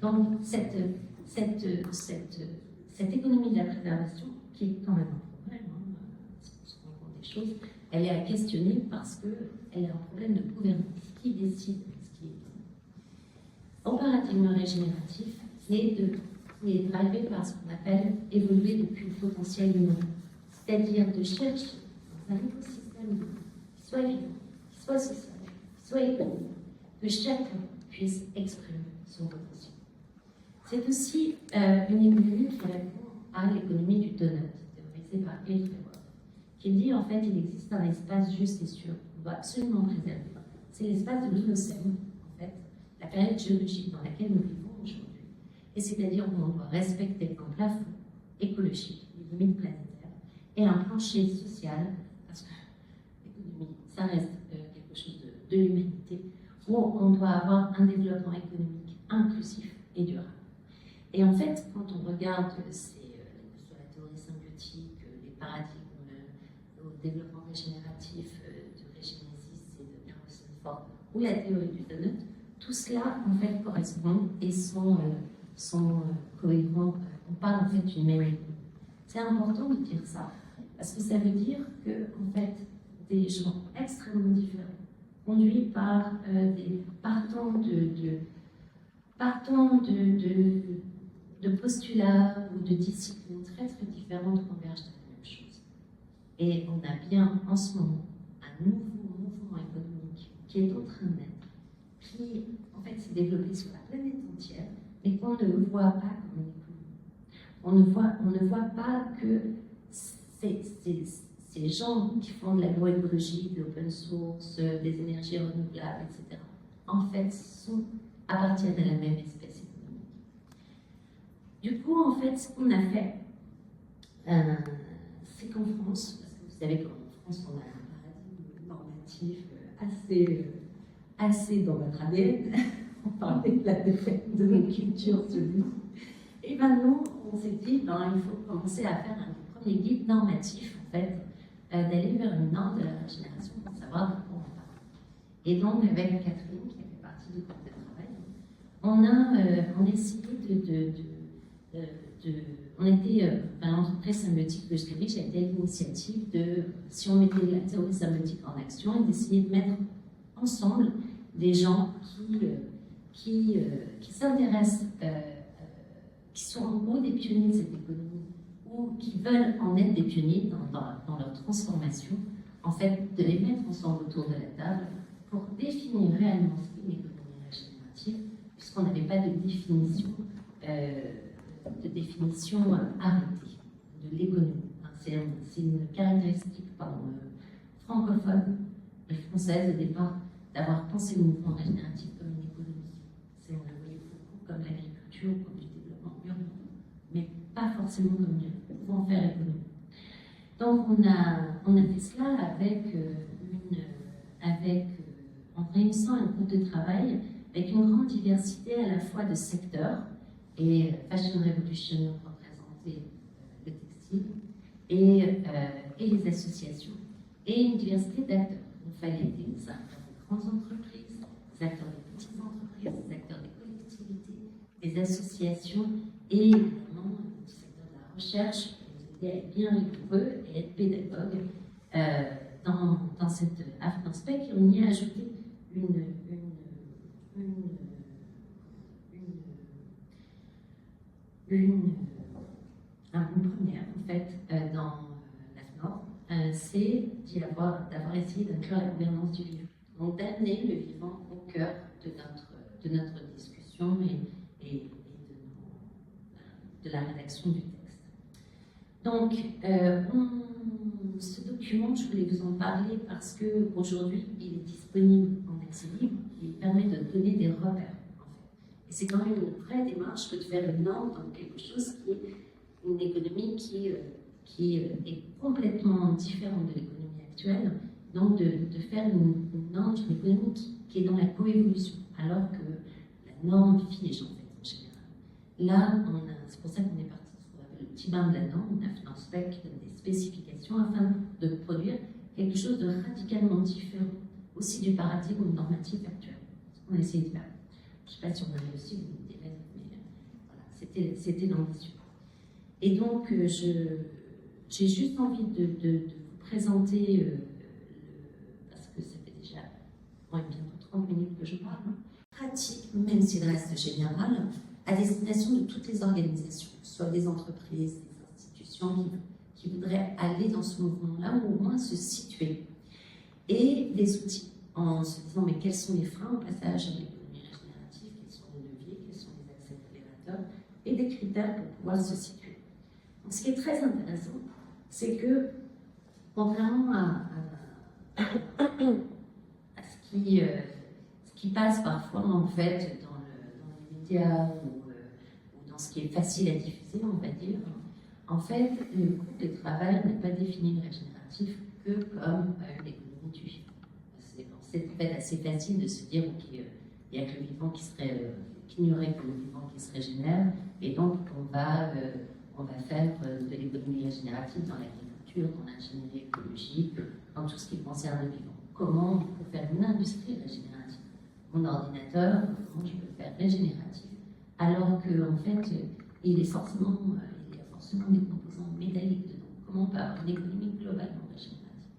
Speaker 2: en donc, cette économie de la préservation, qui est quand même un problème, c'est pour se rendre compte des choses, elle est à questionner parce qu'elle a un problème de gouvernance. Qui décide ce qui est bon? Au paradigme régénératif, il est drivé par ce qu'on appelle évoluer depuis le potentiel humain, c'est-à-dire de chercher dans un écosystème qui soit vivant, qui soit social, qui soit économique, que chacun puisse exprimer son potentiel. C'est aussi une économie qui répond à l'économie du donut, théorisée par Eric Lewis, qui dit en fait il existe un espace juste et sûr qu'on doit absolument préserver. C'est l'espace de l'Holocène, en fait, la période géologique dans laquelle nous vivons aujourd'hui. Et c'est-à-dire où on doit respecter un plafond écologique, les limites planétaires, et un plancher social, parce que l'économie, ça reste quelque chose de l'humanité, où on doit avoir un développement économique inclusif et durable. Et en fait, quand on regarde sur la théorie symbiotique, les paradigmes au développement régénératif de Regenesis et de Carol Sanford, ou la théorie du donut, tout cela en fait correspond et sont cohérents. On parle en fait d'une même économie. C'est important de dire ça, parce que ça veut dire que en fait, des gens extrêmement différents, conduits par partant de postulats ou de disciplines très très différentes, convergent dans la même chose. Et on a bien en ce moment un nouveau mouvement économique qui est en train de naître, qui en fait s'est développé sur la planète entière, mais qu'on ne voit pas comme une économie. On ne voit pas que ces gens qui font de l'agroécologie, de l'open source, des énergies renouvelables, etc., en fait, appartiennent à la même espèce économique. Du coup, en fait, ce qu'on a fait, c'est qu'en France, parce que vous savez qu'en France, on a un paradigme normatif assez dans notre ADN, on parlait de la défaite de nos cultures celui. Et maintenant, on s'est dit, il faut commencer à faire un premier guide normatif, en fait, d'aller vers une norme de la régénération pour savoir de quoi on parle. Et donc, avec Catherine, qui fait partie du groupe de travail, on a essayé l'entreprise symbiotique que je dirige a été à l'initiative de, si on mettait la théorie symbiotique en action, et d'essayer de mettre ensemble des gens qui s'intéressent, qui sont en gros des pionniers de cette économie, ou qui veulent en être des pionniers dans leur transformation, en fait, de les mettre ensemble autour de la table pour définir réellement ce qu'est une économie régénérative, puisqu'on n'avait pas de définition arrêtée de l'économie. C'est une caractéristique francophone et française au départ d'avoir pensé le mouvement régénératif comme une économie. On le voyait beaucoup comme l'agriculture, comme le développement urbain, mais pas forcément comme une pouvant faire économie. Donc on a fait cela en réunissant un groupe de travail avec une grande diversité à la fois de secteurs, et Fashion Revolution représentait le textile, et les associations, et une diversité d'acteurs. Il fallait des acteurs de grandes entreprises, des acteurs de petites entreprises, des acteurs des collectivités, des associations, et évidemment du secteur de la recherche, qui nous aider à être bien rigoureux et être pédagogue dans cet aspect, et on y a ajouté une première, en fait, dans l'AFNOR, c'est d'avoir essayé d'inclure la gouvernance du vivant. Donc d'amener le vivant au cœur de notre discussion et de la rédaction du texte. Donc, ce document, je voulais vous en parler parce qu'aujourd'hui, il est disponible en accès libre et il permet de donner des repères. Et c'est quand même une vraie démarche que de faire une norme dans quelque chose qui est une économie qui est complètement différente de l'économie actuelle, donc de faire une norme d'une économie qui est dans la coévolution, alors que la norme fige en fait, en général. Là, c'est pour ça qu'on est parti de ce qu'on appelle le petit bain de la norme, on a fait un spec qui donne des spécifications afin de produire quelque chose de radicalement différent, aussi du paradigme normatif actuel. C'est ce qu'on a essayé de faire. Je ne sais pas si on a réussi, vous me direz, mais voilà, c'était l'ambition. Et donc, j'ai juste envie de vous présenter, parce que ça fait déjà bientôt 30 minutes que je parle, pratique, même s'il reste général, à destination de toutes les organisations, soit des entreprises, des institutions qui voudraient aller dans ce mouvement-là, ou au moins se situer. Et des outils, en se disant, mais quels sont les freins au passage à l'économie régénérative, quels sont les leviers, quels sont les accélérateurs, et des critères pour pouvoir se situer. Donc, ce qui est très intéressant, c'est que, contrairement à ce qui passe parfois, en fait, dans les médias ou dans ce qui est facile à diffuser, on va dire, en fait, le groupe de travail n'a pas défini le régénératif que comme l'économie du vivant. C'est en fait assez facile de se dire qu'il n'y a que le vivant qu'il n'y aurait que le vivant qui se régénère, et donc on va faire de l'économie régénérative dans l'agriculture, dans l'ingénierie écologique, dans tout ce qui concerne le vivant. Comment on peut faire une industrie régénérative? Mon ordinateur, comment je peux le faire régénératif? Alors qu'en fait, il y a forcément des composants métalliques dedans. Comment on peut avoir une économie globalement régénérative?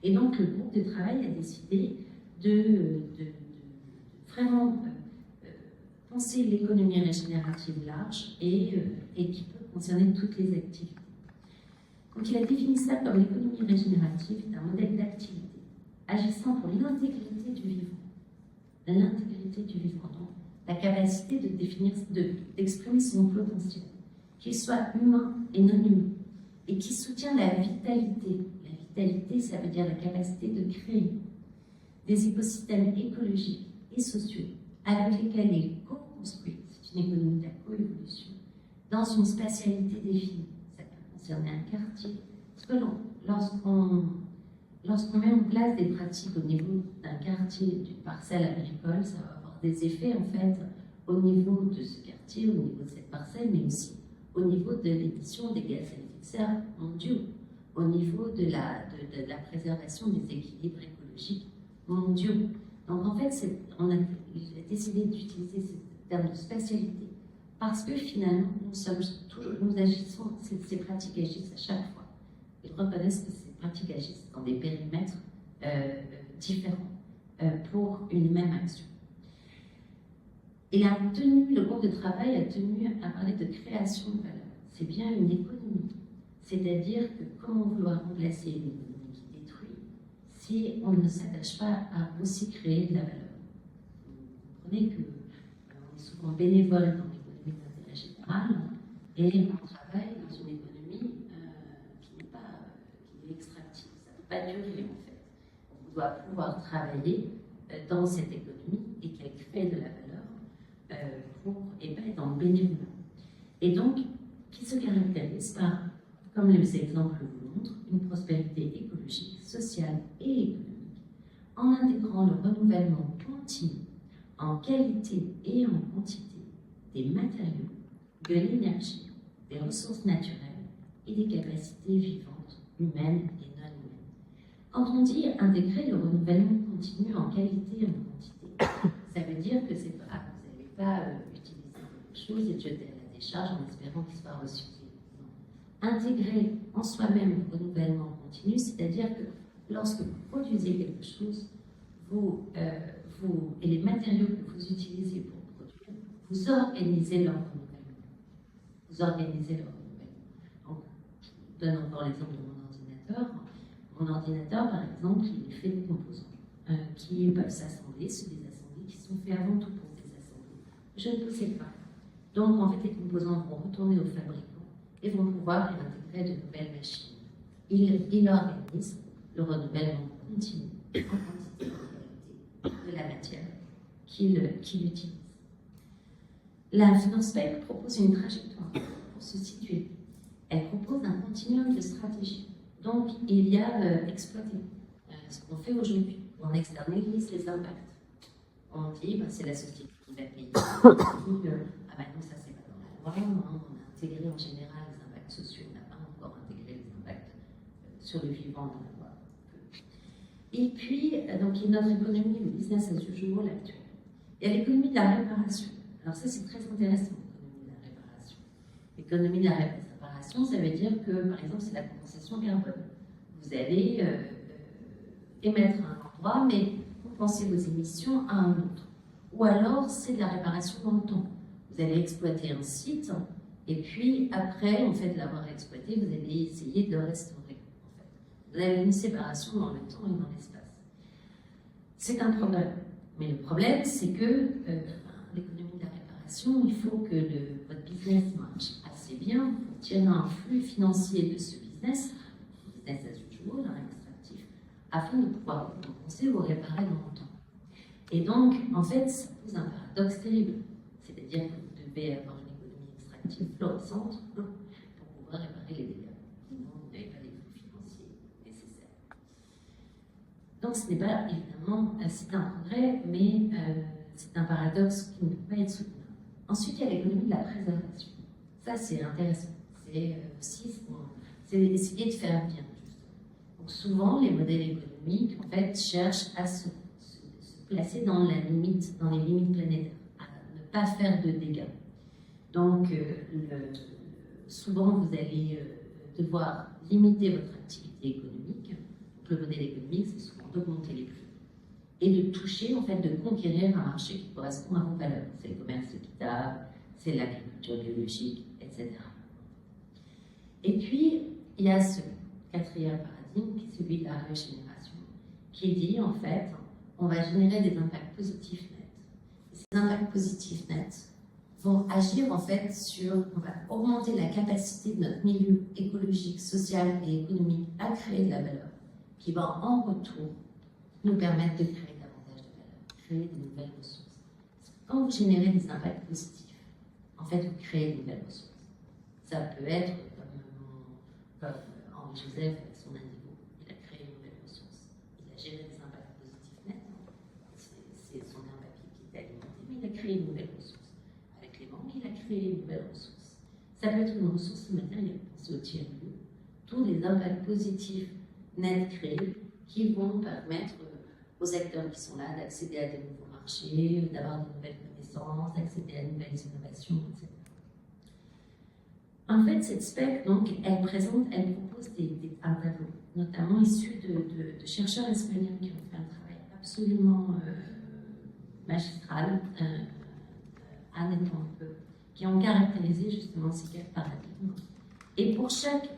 Speaker 2: Et donc, le groupe de travail a décidé de vraiment penser l'économie régénérative large et qui peut concerner toutes les activités. Donc, il a défini ça comme l'économie régénérative est un modèle d'activité agissant pour l'intégrité du vivant. L'intégrité du vivant, donc la capacité d'exprimer son potentiel, qu'il soit humain et non humain, et qui soutient la vitalité. La vitalité, ça veut dire la capacité de créer des écosystèmes écologiques et sociaux avec lesquels il est co-construit. C'est une économie de la coévolution dans une spatialité définie. Ça peut concerner un quartier. Parce que lorsqu'on met en place des pratiques au niveau d'un quartier, d'une parcelle agricole, ça va avoir des effets en fait au niveau de ce quartier, au niveau de cette parcelle, mais aussi au niveau de l'émission des gaz à effet de serre mondiaux, au niveau de la préservation des équilibres écologiques mondiaux. Donc en fait, on a décidé d'utiliser ce terme de spatialité Parce que finalement, nous agissons, ces pratiques agissent à chaque fois. Ils reconnaissent que ces pratiques agissent dans des périmètres différents pour une même action. Et le groupe de travail a tenu à parler de création de valeur. C'est bien une économie. C'est-à-dire que comment vouloir remplacer une économie qui détruit si on ne s'attache pas à aussi créer de la valeur. Vous comprenez qu'on est souvent bénévole dans l'économie d'intérêt général et on travaille dans une économie qui est extractive. Ça ne peut pas durer en fait. On doit pouvoir travailler dans cette économie et qu'elle crée de la valeur et pas être dans le bénévolat. Et donc, qui se caractérise par, comme les exemples vous montrent, une prospérité écologique, sociale et économique, en intégrant le renouvellement continu, en qualité et en quantité, des matériaux, de l'énergie, des ressources naturelles et des capacités vivantes, humaines et non humaines. Quand on dit intégrer le renouvellement continu en qualité et en quantité, ça veut dire que c'est pas, vous n'allez pas utiliser quelque chose et jeter à la décharge en espérant qu'il soit recyclé. Non. Intégrer en soi-même le renouvellement continu, c'est-à-dire que lorsque vous produisez quelque chose, et les matériaux que vous utilisez pour produire, vous organisez leur renouvellement. Vous organisez leur renouvellement. Donc, je vous donne encore l'exemple de mon ordinateur. Mon ordinateur, par exemple, il est fait de composants qui peuvent s'assembler, c'est des assemblées qui sont faits avant tout pour des assemblées. Je ne possède pas. Donc, en fait, les composants vont retourner au fabricant et vont pouvoir intégrer de nouvelles machines. Il organise le renouvellement continu en quantité de la matière qu'il utilise. La FinancePac propose une trajectoire pour se situer. Elle propose un continuum de stratégie. Donc, il y a exploiter ce qu'on fait aujourd'hui. On externalise les impacts. On dit, c'est la société qui va payer. On dit, non, ça c'est pas dans la loi. On a intégré en général les impacts sociaux. On n'a pas encore intégré les impacts sur le vivant dans la loi. Et puis, donc, il y a notre économie, le business as usual actuel. Il y a l'économie de la réparation. Alors ça, c'est très intéressant, l'économie de la réparation. L'économie de la réparation, ça veut dire que, par exemple, c'est la compensation carbone. Vous allez émettre à un endroit, mais compenser vos émissions à un autre. Ou alors, c'est de la réparation dans le temps. Vous allez exploiter un site, et puis après, en fait, de l'avoir exploité, vous allez essayer de le restaurer. Vous avez une séparation dans le temps et dans l'espace. C'est un problème. Mais le problème, c'est que l'économie de la réparation, il faut que votre business marche assez bien pour tirer un flux financier de ce business as usual, extractif, afin de pouvoir vous compenser ou réparer dans le temps. Et donc, en fait, ça pose un paradoxe terrible. C'est-à-dire que vous devez avoir une économie extractive florissante pour pouvoir réparer les dégâts. Sinon, vous n'avez pas les flux financiers nécessaires. Donc, ce n'est pas, évidemment, c'est un progrès, mais c'est un paradoxe qui ne peut pas être soutenu. Ensuite, il y a l'économie de la préservation. Ça, c'est intéressant. C'est aussi c'est essayer de faire bien, justement. Donc, souvent, les modèles économiques, en fait, cherchent à se placer dans les limites planétaires, à ne pas faire de dégâts. Donc, souvent, vous allez devoir limiter votre activité économique. Donc, le modèle économique, c'est souvent d'augmenter les prix et de toucher, en fait, de conquérir un marché qui correspond à vos valeurs. C'est le commerce équitable, c'est l'agriculture biologique, etc. Et puis, il y a ce quatrième paradigme qui est celui de la régénération, qui dit, en fait, on va générer des impacts positifs nets. Et ces impacts positifs nets vont agir, en fait, on va augmenter la capacité de notre milieu écologique, social et économique à créer de la valeur, qui va en retour nous permettre de créer davantage de valeur, créer de nouvelles ressources. Quand vous générez des impacts positifs, en fait, vous créez de nouvelles ressources. Ça peut être comme Henri Joseph avec son Indigo, il a créé une nouvelle ressource. Il a géré des impacts positifs nets. C'est son air papier qui était alimenté, mais il a créé une nouvelle ressource. Avec les banques, il a créé une nouvelle ressource. Ça peut être une ressource matérielle, pensez au tiers-lieu. Tous les impacts positifs nets créés qui vont permettre aux acteurs qui sont là d'accéder à de nouveaux marchés, d'avoir de nouvelles connaissances, d'accéder à de nouvelles innovations, etc. En fait, cette spec, donc, elle propose un tableau, notamment issu de chercheurs espagnols qui ont fait un travail absolument magistral, Anne et peu, qui ont caractérisé justement ces quatre paradigmes. Et pour chaque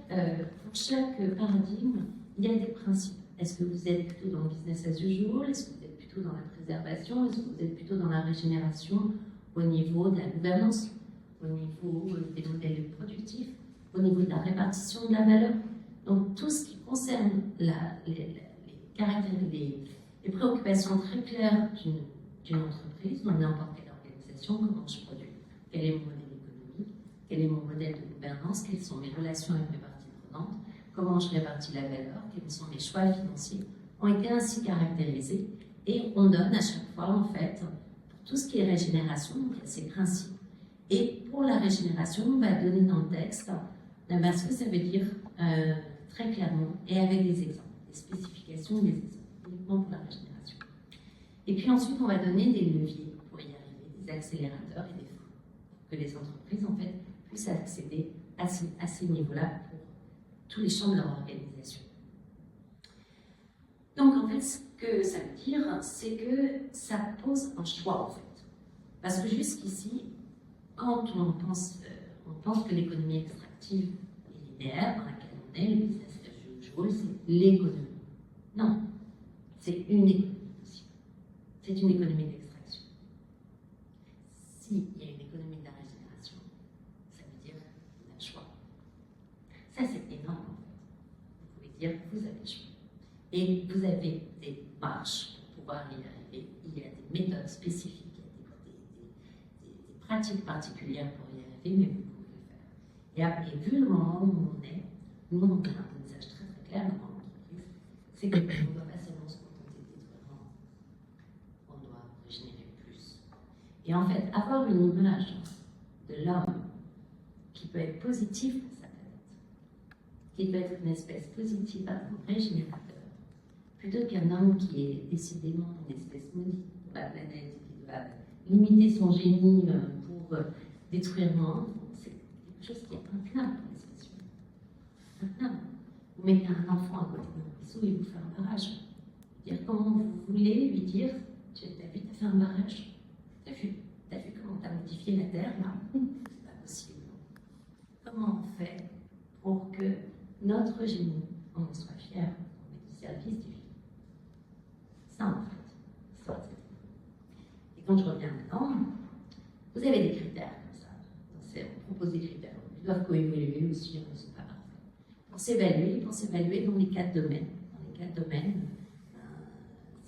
Speaker 2: paradigme, il y a des principes. Est-ce que vous êtes plutôt dans le business as usual? Est-ce que vous êtes plutôt dans la préservation? Est-ce que vous êtes plutôt dans la régénération au niveau de la gouvernance, au niveau des modèles productifs, au niveau de la répartition de la valeur? Donc tout ce qui concerne les préoccupations très claires d'une entreprise, dans n'importe quelle organisation, comment je produis, quel est mon modèle économique, quel est mon modèle de gouvernance, quelles sont mes relations avec mes parties prenantes, comment je répartis la valeur, quels sont mes choix financiers, ont été ainsi caractérisés et on donne à chaque fois, en fait, pour tout ce qui est régénération, donc il y a ces principes. Et pour la régénération, on va donner dans le texte ce que ça veut dire très clairement et avec des exemples, des spécifications, des exemples, uniquement pour la régénération. Et puis ensuite, on va donner des leviers pour y arriver, des accélérateurs et des freins, pour que les entreprises, en fait, puissent accéder à ces niveaux-là pour tous les champs de leur organisation. Donc, en fait, ce que ça veut dire, c'est que ça pose un choix, en fait. Parce que jusqu'ici, quand on pense que l'économie extractive est linéaire, dans laquelle on est, le business as usual, c'est l'économie. Non, c'est une économie possible. C'est une économie d'extraction. S'il y a une économie de la régénération, ça veut dire qu'on a le choix. Ça, c'est énorme, en fait. Vous pouvez dire que vous avez le choix. Et vous avez des marches pour pouvoir y arriver. Il y a des méthodes spécifiques, il y a des pratiques particulières pour y arriver, mais vous pouvez le faire. Et après, vu le moment où on est, nous, on a un message très très clair dans l'entreprise, c'est qu'on ne doit pas seulement se contenter de détruire, on doit régénérer plus. Et en fait, avoir une image de l'homme qui peut être positive pour sa planète, qui peut être une espèce positive, un régénérateur, plutôt qu'un homme qui est décidément une espèce maudite pour la planète, qui doit limiter son génie pour détruire le monde, c'est quelque chose qui est intenable pour l'espèce humaine. Intenable. Vous mettez un enfant à côté d'un ruisseau et vous faites un barrage. Dire comment vous voulez lui dire, t'as vu, t'as fait un barrage, t'as vu comment t'as modifié la terre là, c'est pas possible. Comment on fait pour que notre génie, on en soit fier, on est du service du vivant? Ça, en fait, ça, c'est. Et quand je reviens dedans, vous avez des critères comme ça. On propose des critères. Ils doivent coévoluer aussi, ils ne sont pas parfaits. Pour s'évaluer dans les 4 domaines. Dans les 4 domaines,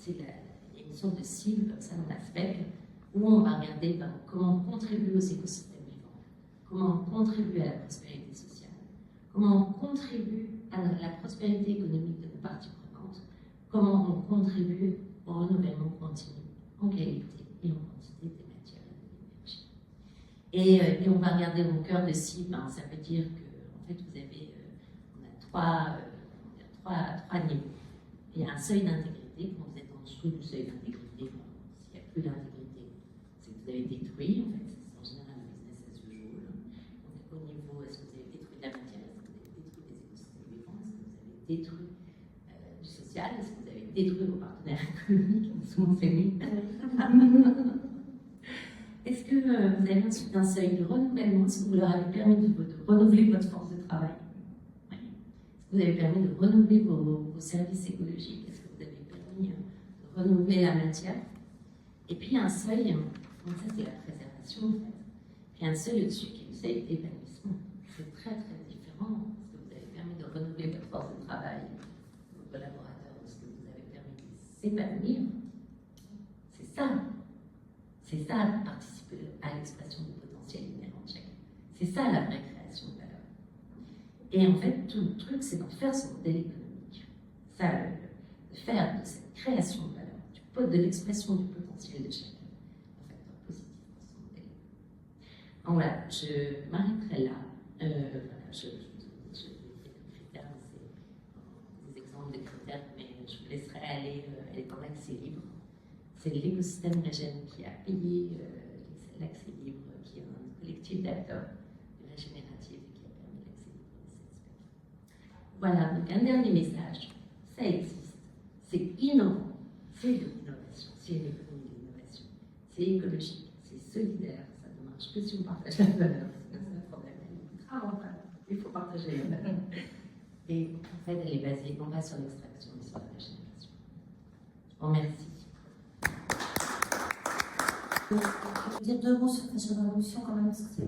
Speaker 2: il y a une sorte de cible comme ça dans l'aspect où on va regarder comment on contribue aux écosystèmes vivants, comment on contribue à la prospérité sociale, comment on contribue à la prospérité économique de nos parties prenantes, comment on contribue au renouvellement continu en qualité et en quantité des matières et de l'énergie. Et on va regarder mon cœur de cible, ça veut dire que en fait on a trois niveaux. Il y a un seuil d'intégrité, quand vous êtes en dessous du seuil d'intégrité, s'il n'y a plus d'intégrité, c'est que vous avez détruit, en fait, c'est en général le business as usual. Au niveau, est-ce que vous avez détruit de la matière, est-ce que vous avez détruit des écosystèmes vivants, est-ce que vous avez détruit du social, est-ce que vous avez détruit vos partenaires économiques, souvent c'est oui. Est-ce que vous avez ensuite un seuil de renouvellement, est-ce que vous leur avez permis de renouveler votre force de travail? Oui. Est-ce que vous avez permis de renouveler vos services écologiques? Est-ce que vous avez permis de renouveler la matière? Et puis un seuil, donc ça c'est la préservation en fait, puis un seuil au-dessus qui est le seuil d'épanouissement. C'est très très différent. Est-ce que vous avez permis de renouveler votre force de travail, vos collaborateurs? Est-ce que vous avez permis de s'épanouir? C'est ça. C'est ça, participer à l'expression du potentiel inhérent de chacun. C'est ça la vraie création de valeur. Et en fait, tout le truc, c'est d'en faire son modèle économique. Ça, de faire de cette création de valeur, de l'expression du potentiel de chacun, un facteur positif pour son modèle économique. Donc voilà, je m'arrêterai là. Voilà, je des critères, c'est des exemples de critères, mais je vous laisserai aller dans l'accès libre. C'est l'écosystème Régène qui a payé l'accès libre, qui est un collectif d'acteurs régénératifs et qui a Voilà, donc un dernier message, ça existe, c'est innovant, c'est de l'innovation, c'est une économie d'innovation, c'est écologique, c'est solidaire, ça ne marche que si on partage la valeur, c'est un problème. Ah, enfin, il faut partager la valeur. Et en fait, elle est basée non pas sur l'extraction, mais sur la régénération. Je vous remercie.
Speaker 3: Je vais dire deux mots sur Fashion Revolution quand même, parce que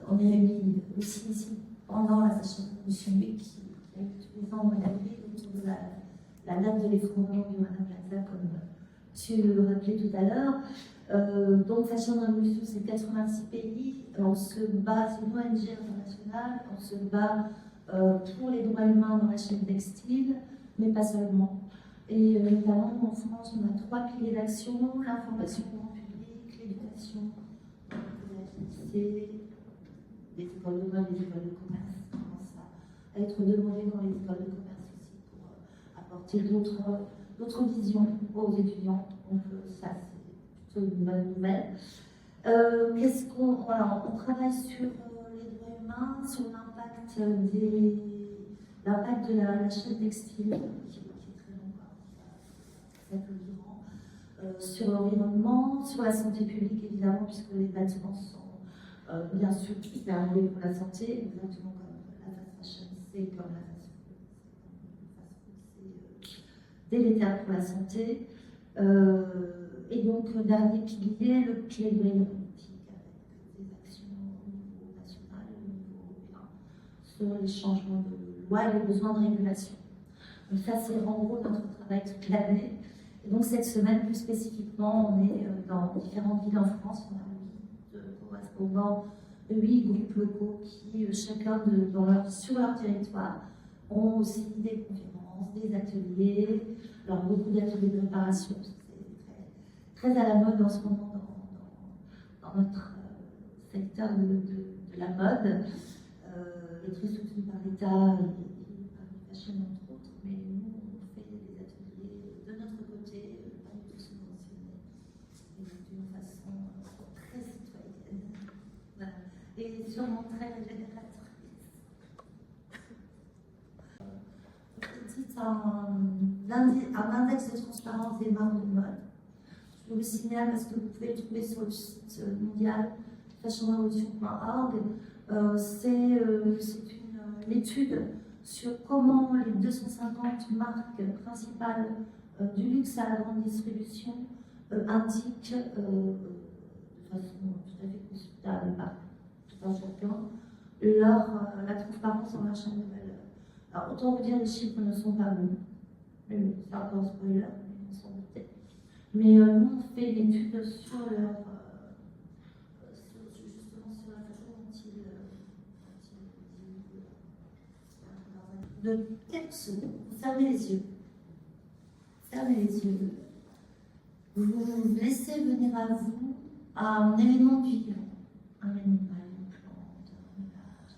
Speaker 3: on est réunis aussi ici pendant la Fashion Revolution Week qui a eu tous les ans au mois d'avril autour de la date de l'effondrement du Rana Plaza, comme tu le rappelais tout à l'heure. Donc Fashion Revolution, c'est 86 pays. On se bat, c'est une ONG internationale, on se bat pour les droits humains dans la chaîne textile, mais pas seulement. Et notamment en France, on a 3 piliers d'action: l'information au grand public, l'éducation, les écoles de mode, les écoles de commerce, commence à être demandé dans les écoles de commerce aussi pour apporter d'autres visions aux étudiants. Donc ça, c'est plutôt une bonne nouvelle. Voilà, on travaille sur les droits humains, sur l'impact de la chaîne textile, qui est très long, très durant, sur l'environnement, sur la santé publique évidemment, puisque les vêtements sont bien sûr hyper mauvais pour la santé, exactement comme la fast fashion, c'est comme la fast food, c'est délétère pour la santé. Et donc, le dernier pilier, le plaidoyer politique, avec des actions au niveau national et au niveau européen sur les changements de loi et les besoins de régulation. Donc ça, c'est en gros notre travail toute l'année. Et donc cette semaine, plus spécifiquement, on est dans différentes villes en France. On a 8 correspondants de 8 groupes locaux qui, chacun sur leur territoire, ont aussi des conférences, des ateliers, alors beaucoup d'ateliers de préparation. Très à la mode en ce moment dans notre secteur de la mode, et très soutenu par l'État et par les fashion entre autres, mais nous on fait des ateliers de notre côté, pas du tout subventionnés, et d'une façon très citoyenne, voilà. Et sûrement très régénératrice. C'est un index de transparence des marques de mode. Je vous le signale parce que vous pouvez le trouver sur le site mondial fashionrevolution.org. C'est une étude sur comment les 250 marques principales du luxe à la grande distribution indiquent de façon tout à fait consultable par tout un chacun la transparence en marchand de valeur. Alors autant vous dire, les chiffres ne sont pas bons, mais c'est un peu un spoiler, mais on s'en doutait. Mais nous, on fait l'étude sur justement sur la façon dont ils de quelques secondes. Fermez les yeux. Fermez les yeux. Vous laissez venir à vous un élément vivant, un animal, une plante, un nuage.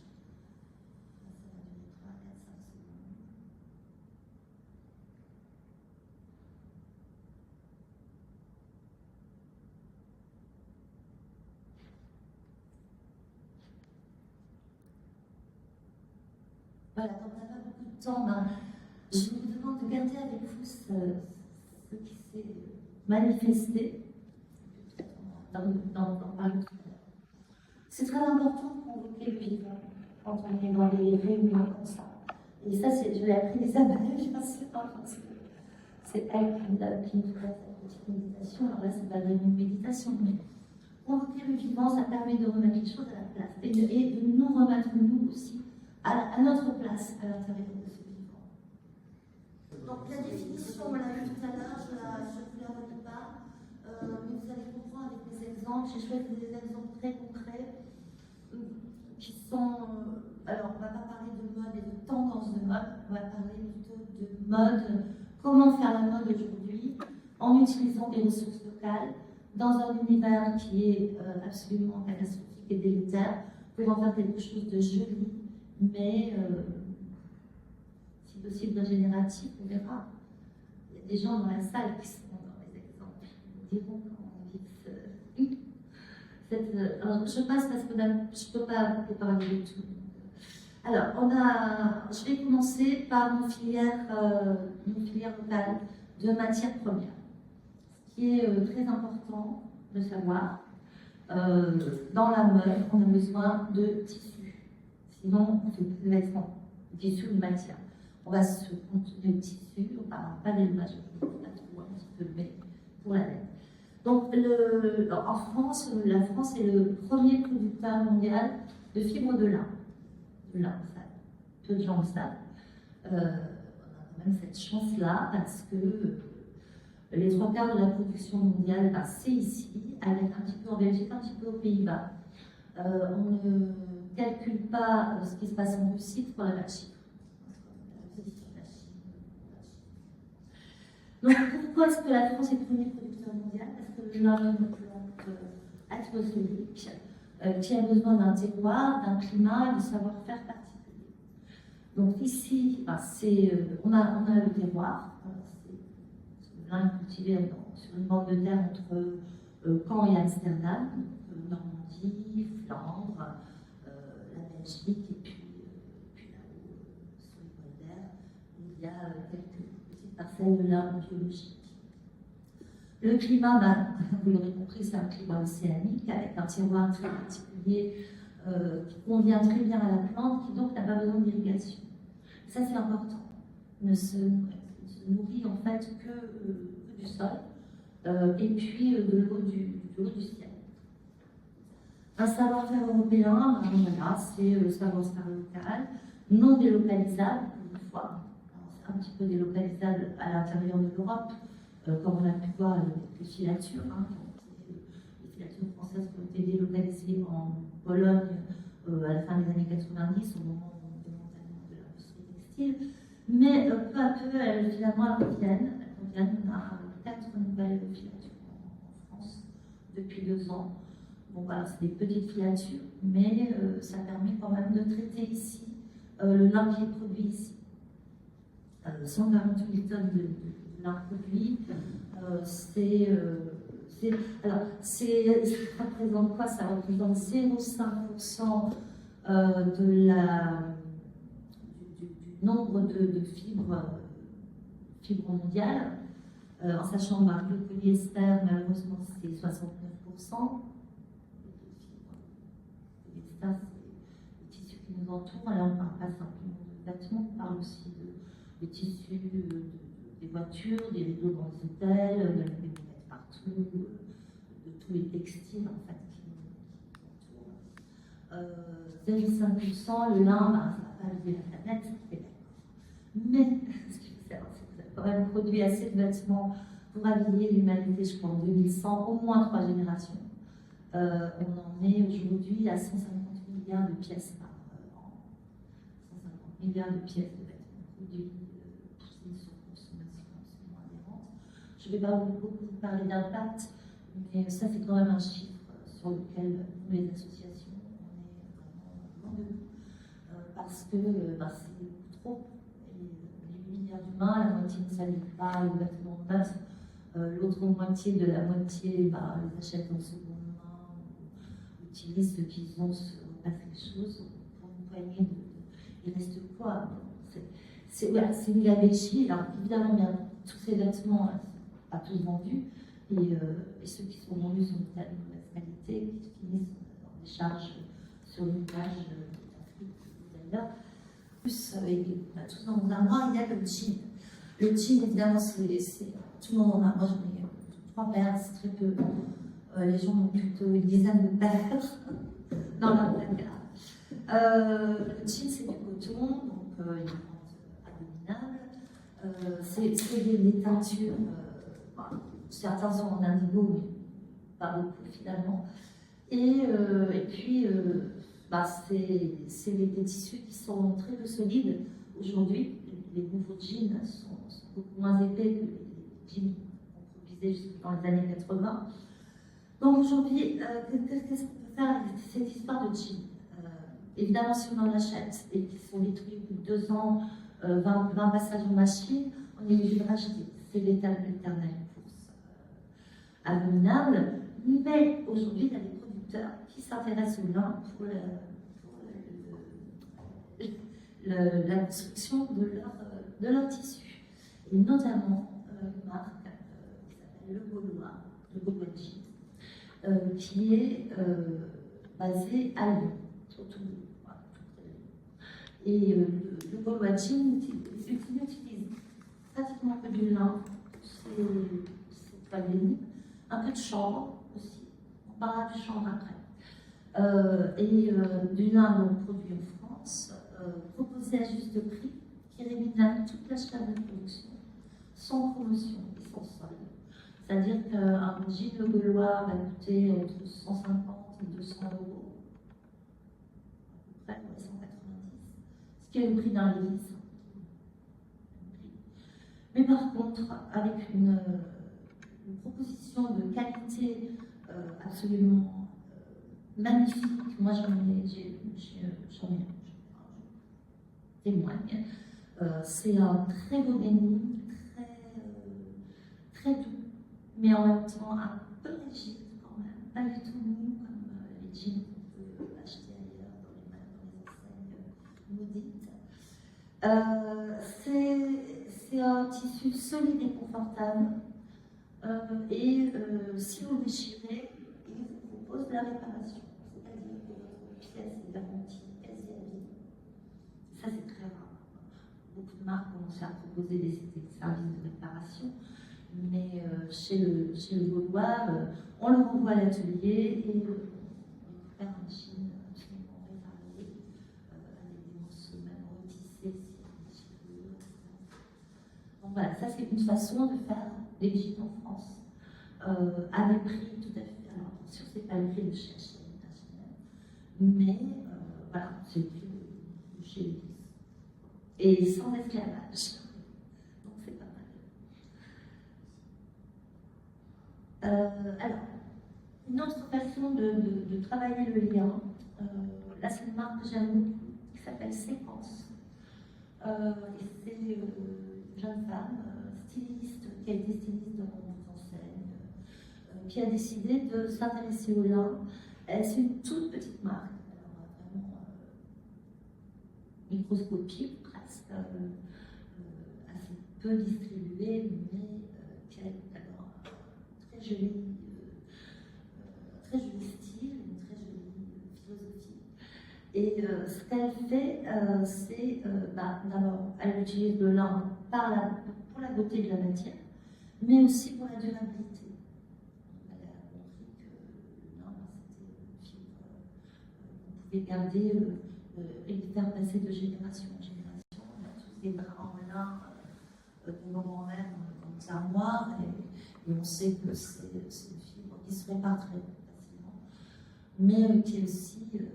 Speaker 3: Ça va durer 3, 4, 5 secondes. Voilà, comme on n'a pas beaucoup de temps, je vous demande de garder avec vous ce qui s'est manifesté dans parler tout à l'heure. C'est très important de convoquer le vivant quand on est dans les réunions comme ça. Et ça, je l'ai appris des Isabelle, bien sûr, parce que c'est elle qui nous fait cette petite méditation. Alors là, c'est pas vraiment une méditation, mais convoquer le vivant, ça permet de remettre les choses à la place et de nous remettre, nous aussi, à notre place à l'intérieur de ce vivant. Donc la définition, on l'a vu tout à l'heure, je ne vous la redis pas, mais vous allez comprendre avec des exemples. J'ai choisi des exemples très concrets qui sont... alors on ne va pas parler de mode et de tendance de mode, on va parler plutôt de mode, comment faire la mode aujourd'hui en utilisant des ressources locales dans un univers qui est absolument catastrophique et délétère, pour en faire quelque chose de joli, mais si possible régénératif, on verra. Il y a des gens dans la salle qui sont dans les exemples, qui diront comment on vit alors je passe parce que je ne peux pas vous parler de tout. Alors, je vais commencer par une filière locale de matières premières. Ce qui est très important de savoir, dans la mode, on a besoin de tissus. Sinon, on fait plus de vêtements, de tissus ou de matière. On va se contenter de tissus, on ne parlera pas d'élevage, on va trouver un petit peu, mais pour la laine. Donc, en France, la France est le premier producteur mondial de fibres de lin. Ça, peu de gens le savent. On a quand même cette chance-là parce que les 3/4 de la production mondiale, ben, c'est ici, avec un petit peu en Belgique, un petit peu aux Pays-Bas. On ne calcule pas ce qui se passe en Russie pour la chiffre. Donc, pourquoi est-ce que la France est le premier producteur mondial? Parce que le lin est une plante atmosphérique qui a besoin d'un terroir, d'un climat et de savoir-faire particulier. Donc ici, ben, on a le terroir. C'est le lin cultivé sur une bande de terre entre Caen et Amsterdam, Normandie, Flandre, la Belgique, et puis là-haut, sur les Polders, il y a quelques petites parcelles de lin biologique. Le climat, ben, vous l'aurez compris, c'est un climat océanique avec un terroir très particulier qui convient très bien à la plante, qui donc n'a pas besoin d'irrigation. Ça, c'est important. Il ne se nourrit en fait que du sol et puis de l'eau du ciel. Un savoir-faire européen, ben, voilà, c'est le savoir-faire local, non délocalisable, une fois. C'est un petit peu délocalisable à l'intérieur de l'Europe. Comme on a pu voir avec les filatures, les filatures françaises qui ont été délocalisées en Pologne à la fin des années 90, au moment du démantèlement de l'industrie textile. Mais peu à peu, finalement, elles reviennent. On a 4 nouvelles filatures en France depuis 2 ans. Bon, voilà, c'est des petites filatures, mais ça permet quand même de traiter ici le lin qui est produit ici. 148 tonnes de lin produit, ça représente quoi? Ça représente 0,5% du nombre de fibres mondiales, en sachant que le polyester, malheureusement, c'est 69%. Le polyester, c'est les tissus qui nous entourent. Alors, on ne parle pas simplement de vêtements, on parle aussi de tissus, des voitures, des rideaux dans les hôtels, de la moquette partout, de tous les textiles en fait qui nous entourent. 0,5%, le lin, ben, ça ne va pas lever la planète, c'est d'accord. Mais ce qu'il faut savoir, c'est que vous avez quand même produit assez de vêtements pour habiller l'humanité, je crois, en 2100, au moins 3 générations. On en est aujourd'hui à 150 milliards de pièces par an. 150 milliards de pièces de vêtements produits. Je ne vais pas beaucoup vous parler d'impact, mais ça c'est quand même un chiffre sur lequel nous, les associations, on est vraiment loin de nous. Parce que c'est beaucoup trop. Les 8 milliards d'humains, la moitié ne s'habille pas, les vêtements neufs, l'autre moitié de la moitié les achètent en seconde main, ou utilisent ce qu'ils ont, se repassent les choses pour une poignée de. Il reste quoi? C'est une gabegie. Alors évidemment, bien, tous ces vêtements, pas tous vendus, et ceux qui sont vendus sont de telle mauvaise qualité qui finissent dans des charges sur une plage d'Afrique ou d'ailleurs. Plus, on a tous dans mon armoire, il y a le jean. Le jean, évidemment, tout le monde en a. Moi, j'en ai 3 paires, c'est très peu. Les gens ont plutôt une dizaine de paires dans leur placard. Le jean, c'est du coton, donc il est abominable. C'est des teintures. Certains sont en indigo, mais pas beaucoup finalement. Et puis, c'est des tissus qui sont très peu solides. Aujourd'hui, les nouveaux jeans sont beaucoup moins épais que les jeans qu'on produisait dans les années 80. Donc aujourd'hui, qu'est-ce qu'on peut faire avec cette histoire de jeans? Évidemment, si on en achète et qu'ils sont détruits au bout de 2 ans, 20 passages en machine, on est obligé de racheter. C'est l'éternelle course abominable. Mais aujourd'hui, il y a des producteurs qui s'intéressent au lin pour la construction de leur tissu. Et notamment une marque qui s'appelle Le Gaulois Jeans, qui est basée à Lyon, surtout. Et le Gaulois Jeans utilise pratiquement que du lin, c'est toiles, un peu de chanvre aussi, on parlera du chanvre après. Du lin donc, produit en France, proposé à juste prix, qui rémunère toute la chaîne de production, sans promotion et sans solde. C'est-à-dire qu'un jean Le Gaulois va coûter entre 150 et 200 euros, à peu près 190, ce qui est le prix d'un levis. Mais par contre, avec une proposition de qualité absolument magnifique, moi j'en témoigne, c'est un très beau denim, très doux, mais en même temps un peu rigide quand même, pas du tout mou comme les jeans qu'on peut acheter ailleurs dans les enseignes maudites. C'est un tissu solide et confortable, si vous déchirez, il vous propose la réparation, c'est-à-dire que votre pièce est garantie quasi à vie. Ça, c'est très rare. Beaucoup de marques commencent à proposer des services de réparation, mais chez le Gaulois, on le renvoie à l'atelier et on récupère un jean absolument réparé, avec des morceaux même retissés, donc voilà, ça c'est une façon de faire des jeans en France, à des prix tout à fait. Alors attention, c'est pas le prix de chez International, mais voilà, c'est le prix de chez Levi's. Et sans esclavage. Donc c'est pas mal. Alors, une autre façon de travailler le lien, là c'est une marque que j'aime beaucoup, qui s'appelle Séquence. Et c'est une jeune femme, styliste, qui a été styliste dans mon enseigne, qui a décidé de s'intéresser au lin. C'est une toute petite marque, alors vraiment microscopique presque, assez peu distribuée, mais qui a d'abord un très joli style, une très jolie philosophie. Et ce qu'elle fait, c'est d'abord, elle utilise le lin pour la beauté de la matière, mais aussi pour la durabilité. Elle a compris que le lin, c'était une fibre qu'on pouvait garder et faire passer de génération en génération. On a tous des draps en lin de nos grands-mères dans nos armoires, et on sait que c'est une fibre qui se répare très facilement, mais qui est aussi peut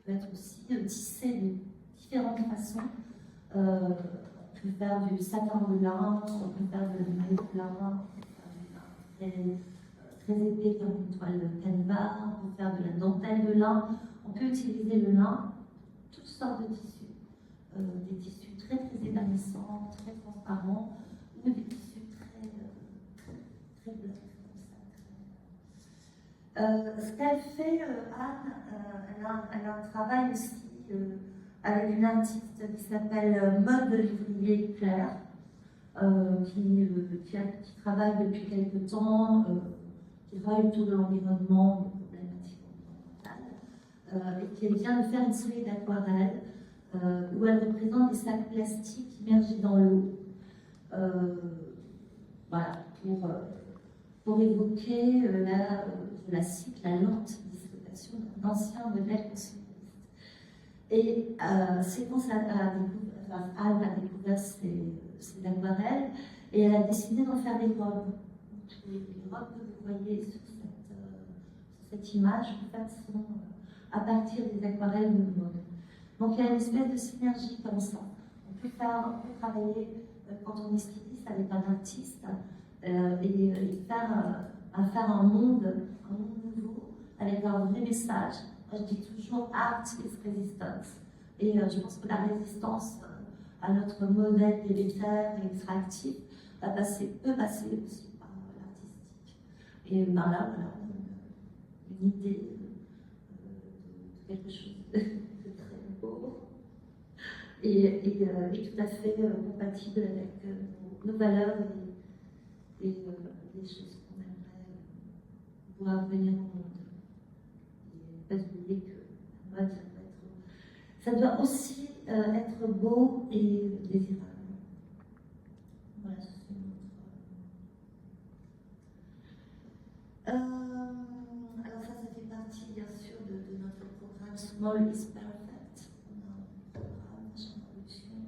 Speaker 3: être aussi tissé de différentes façons. On peut faire du satin de lin, on peut faire de maillot de lin, on peut faire du lin très épais comme une toile canevas, on peut faire de la dentelle de lin. On peut utiliser le lin, toutes sortes de tissus, des tissus très très épanouissants, très transparents, ou des tissus très blancs comme ça. Ce qu'elle fait, Anne, elle a un travail aussi avec une artiste qui s'appelle Maude Livrier Claire, qui travaille depuis quelques temps, qui travaille autour de l'environnement, des problématiques environnementales, et qui vient de faire une série d'aquarelles où elle représente des sacs plastiques immergés dans l'eau. Voilà, pour évoquer la cite, la lente dislocation d'un ancien modèle consumériste. Et Séquence Anne a découvert ces aquarelles et elle a décidé d'en faire des robes. Les robes que vous voyez sur cette image, en fait, sont à partir des aquarelles de mode. Donc il y a une espèce de synergie comme ça. On peut travailler quand on est styliste avec un artiste et faire un monde nouveau avec un vrai message. Moi, je dis toujours art is resistance. Et je pense que la résistance à notre modèle délétère et extractif peut passer aussi par l'artistique. Et là, voilà, une idée de quelque chose de très beau est tout à fait compatible avec nos valeurs et les choses qu'on aimerait voir venir au monde. Et pas oublier que la mode, ça doit aussi être beau et désirable. Voilà, c'est une autre. Alors ça fait partie bien sûr de notre programme Small is Perfect. On a un programme Machin Production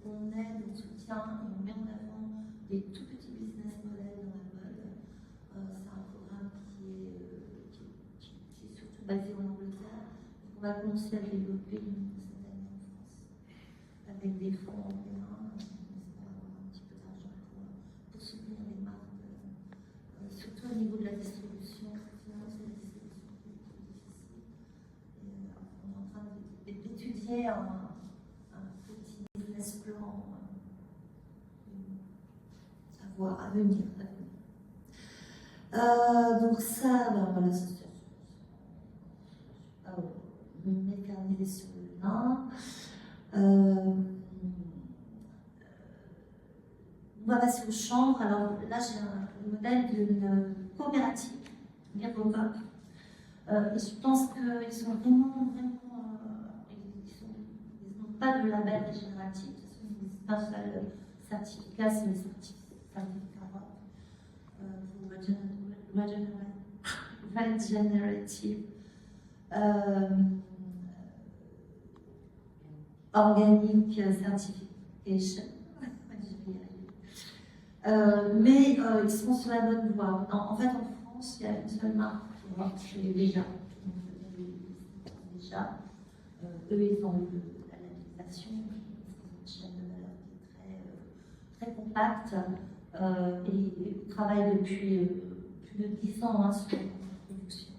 Speaker 3: où on aide, on soutient et on met en avant des tout petits business models dans la mode. C'est un programme qui est surtout basé en Angleterre. On va commencer à développer cette année en France avec des fonds européens. On espère avoir un petit peu d'argent pour soutenir les marques, surtout au niveau de la distribution. Finalement, c'est la distribution qui est plus difficile. Et, on est en train d'étudier un petit business plan à voir, à venir. Donc ça, ben, voilà, c'est m'éterniser sur le lin. On va passer aux chambres. Alors là, j'ai un modèle d'une coopérative, Virgopop. Et je pense qu'ils sont vraiment, ils n'ont pas de label régénératif. Il n'existe pas seul certificat, c'est le certificat pour regenerative. Organic Certification. Mais ils sont sur la bonne voie. En fait, en France, il y a une seule marque qui marche déjà. Eux, ils ont eu la labellisation. Ils ont une chaîne de valeur qui est très compacte. Et ils travaillent depuis plus de 10 ans sur la production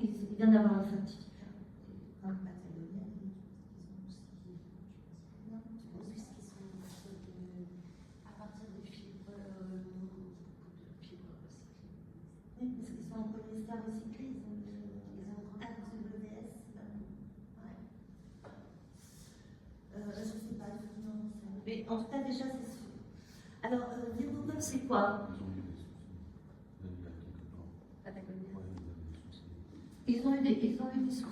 Speaker 3: éthique. Ils viennent d'avoir le certificat. Comme Patagonia, ils ont aussi.
Speaker 2: À partir des fibres recyclées.
Speaker 3: Oui, parce qu'ils sont en polyester recyclé, ils ont AWS. Je ne sais pas, non, mais en tout cas, déjà, c'est sûr. Alors, Virgopop, c'est quoi? Ils ont eu des soucis.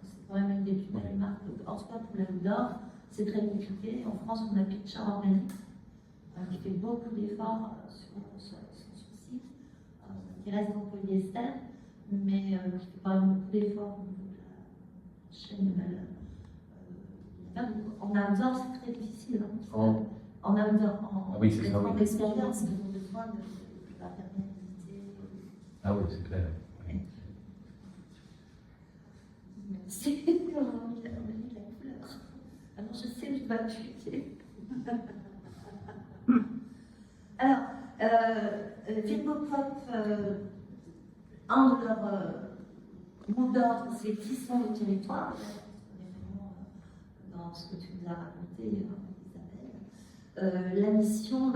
Speaker 3: C'est quand même une des plus belles marques. En tout cas, pour la Nord, c'est très compliqué. En France, on a Pitcher Organic, qui fait beaucoup d'efforts sur son site, qui reste en polyester, mais qui fait quand même beaucoup d'efforts au niveau de la chaîne de valeur. En outdoor, c'est très difficile. Hein. En outdoor,
Speaker 1: oui, c'est ça, oui.
Speaker 3: D'expérience, ils ont besoin de la perméabilité.
Speaker 1: Ah oui, c'est clair.
Speaker 3: C'est comment on a mis la couleur. Alors je sais, je dois appuyer. Alors, Virgopop, un de leurs mots d'ordre, c'est qui sont les territoires. On est vraiment dans ce que tu nous as raconté, Isabelle. La mission,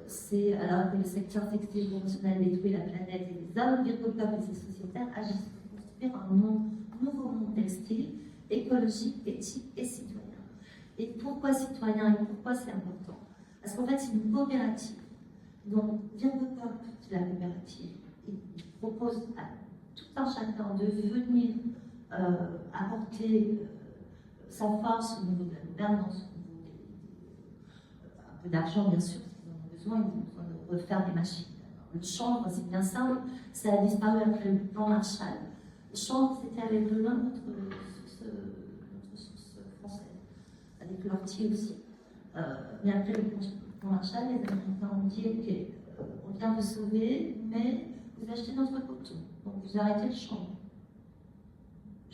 Speaker 3: c'est alors que le secteur textile conventionnel détruit la planète et les hommes, Virgopop et ses sociétaires agissent pour construire un nouveau monde textile, écologique, éthique et citoyen. Et pourquoi citoyen et pourquoi c'est important? Parce qu'en fait, c'est une coopérative. Donc, Virgopop, c'est la coopérative. Il propose à tout un chacun de venir apporter sa force au niveau de la gouvernance, au niveau un peu d'argent, bien sûr, ils en ont besoin de refaire des machines. Alors, le chanvre, c'est bien simple, ça a disparu après le plan Marshall. Le chanvre, c'était avec le lin, notre source française, avec l'ortie aussi. Mais après le plan Marshall, les Américains ont dit ok, on vient vous sauver, mais vous achetez notre coton, donc vous arrêtez le chanvre. Les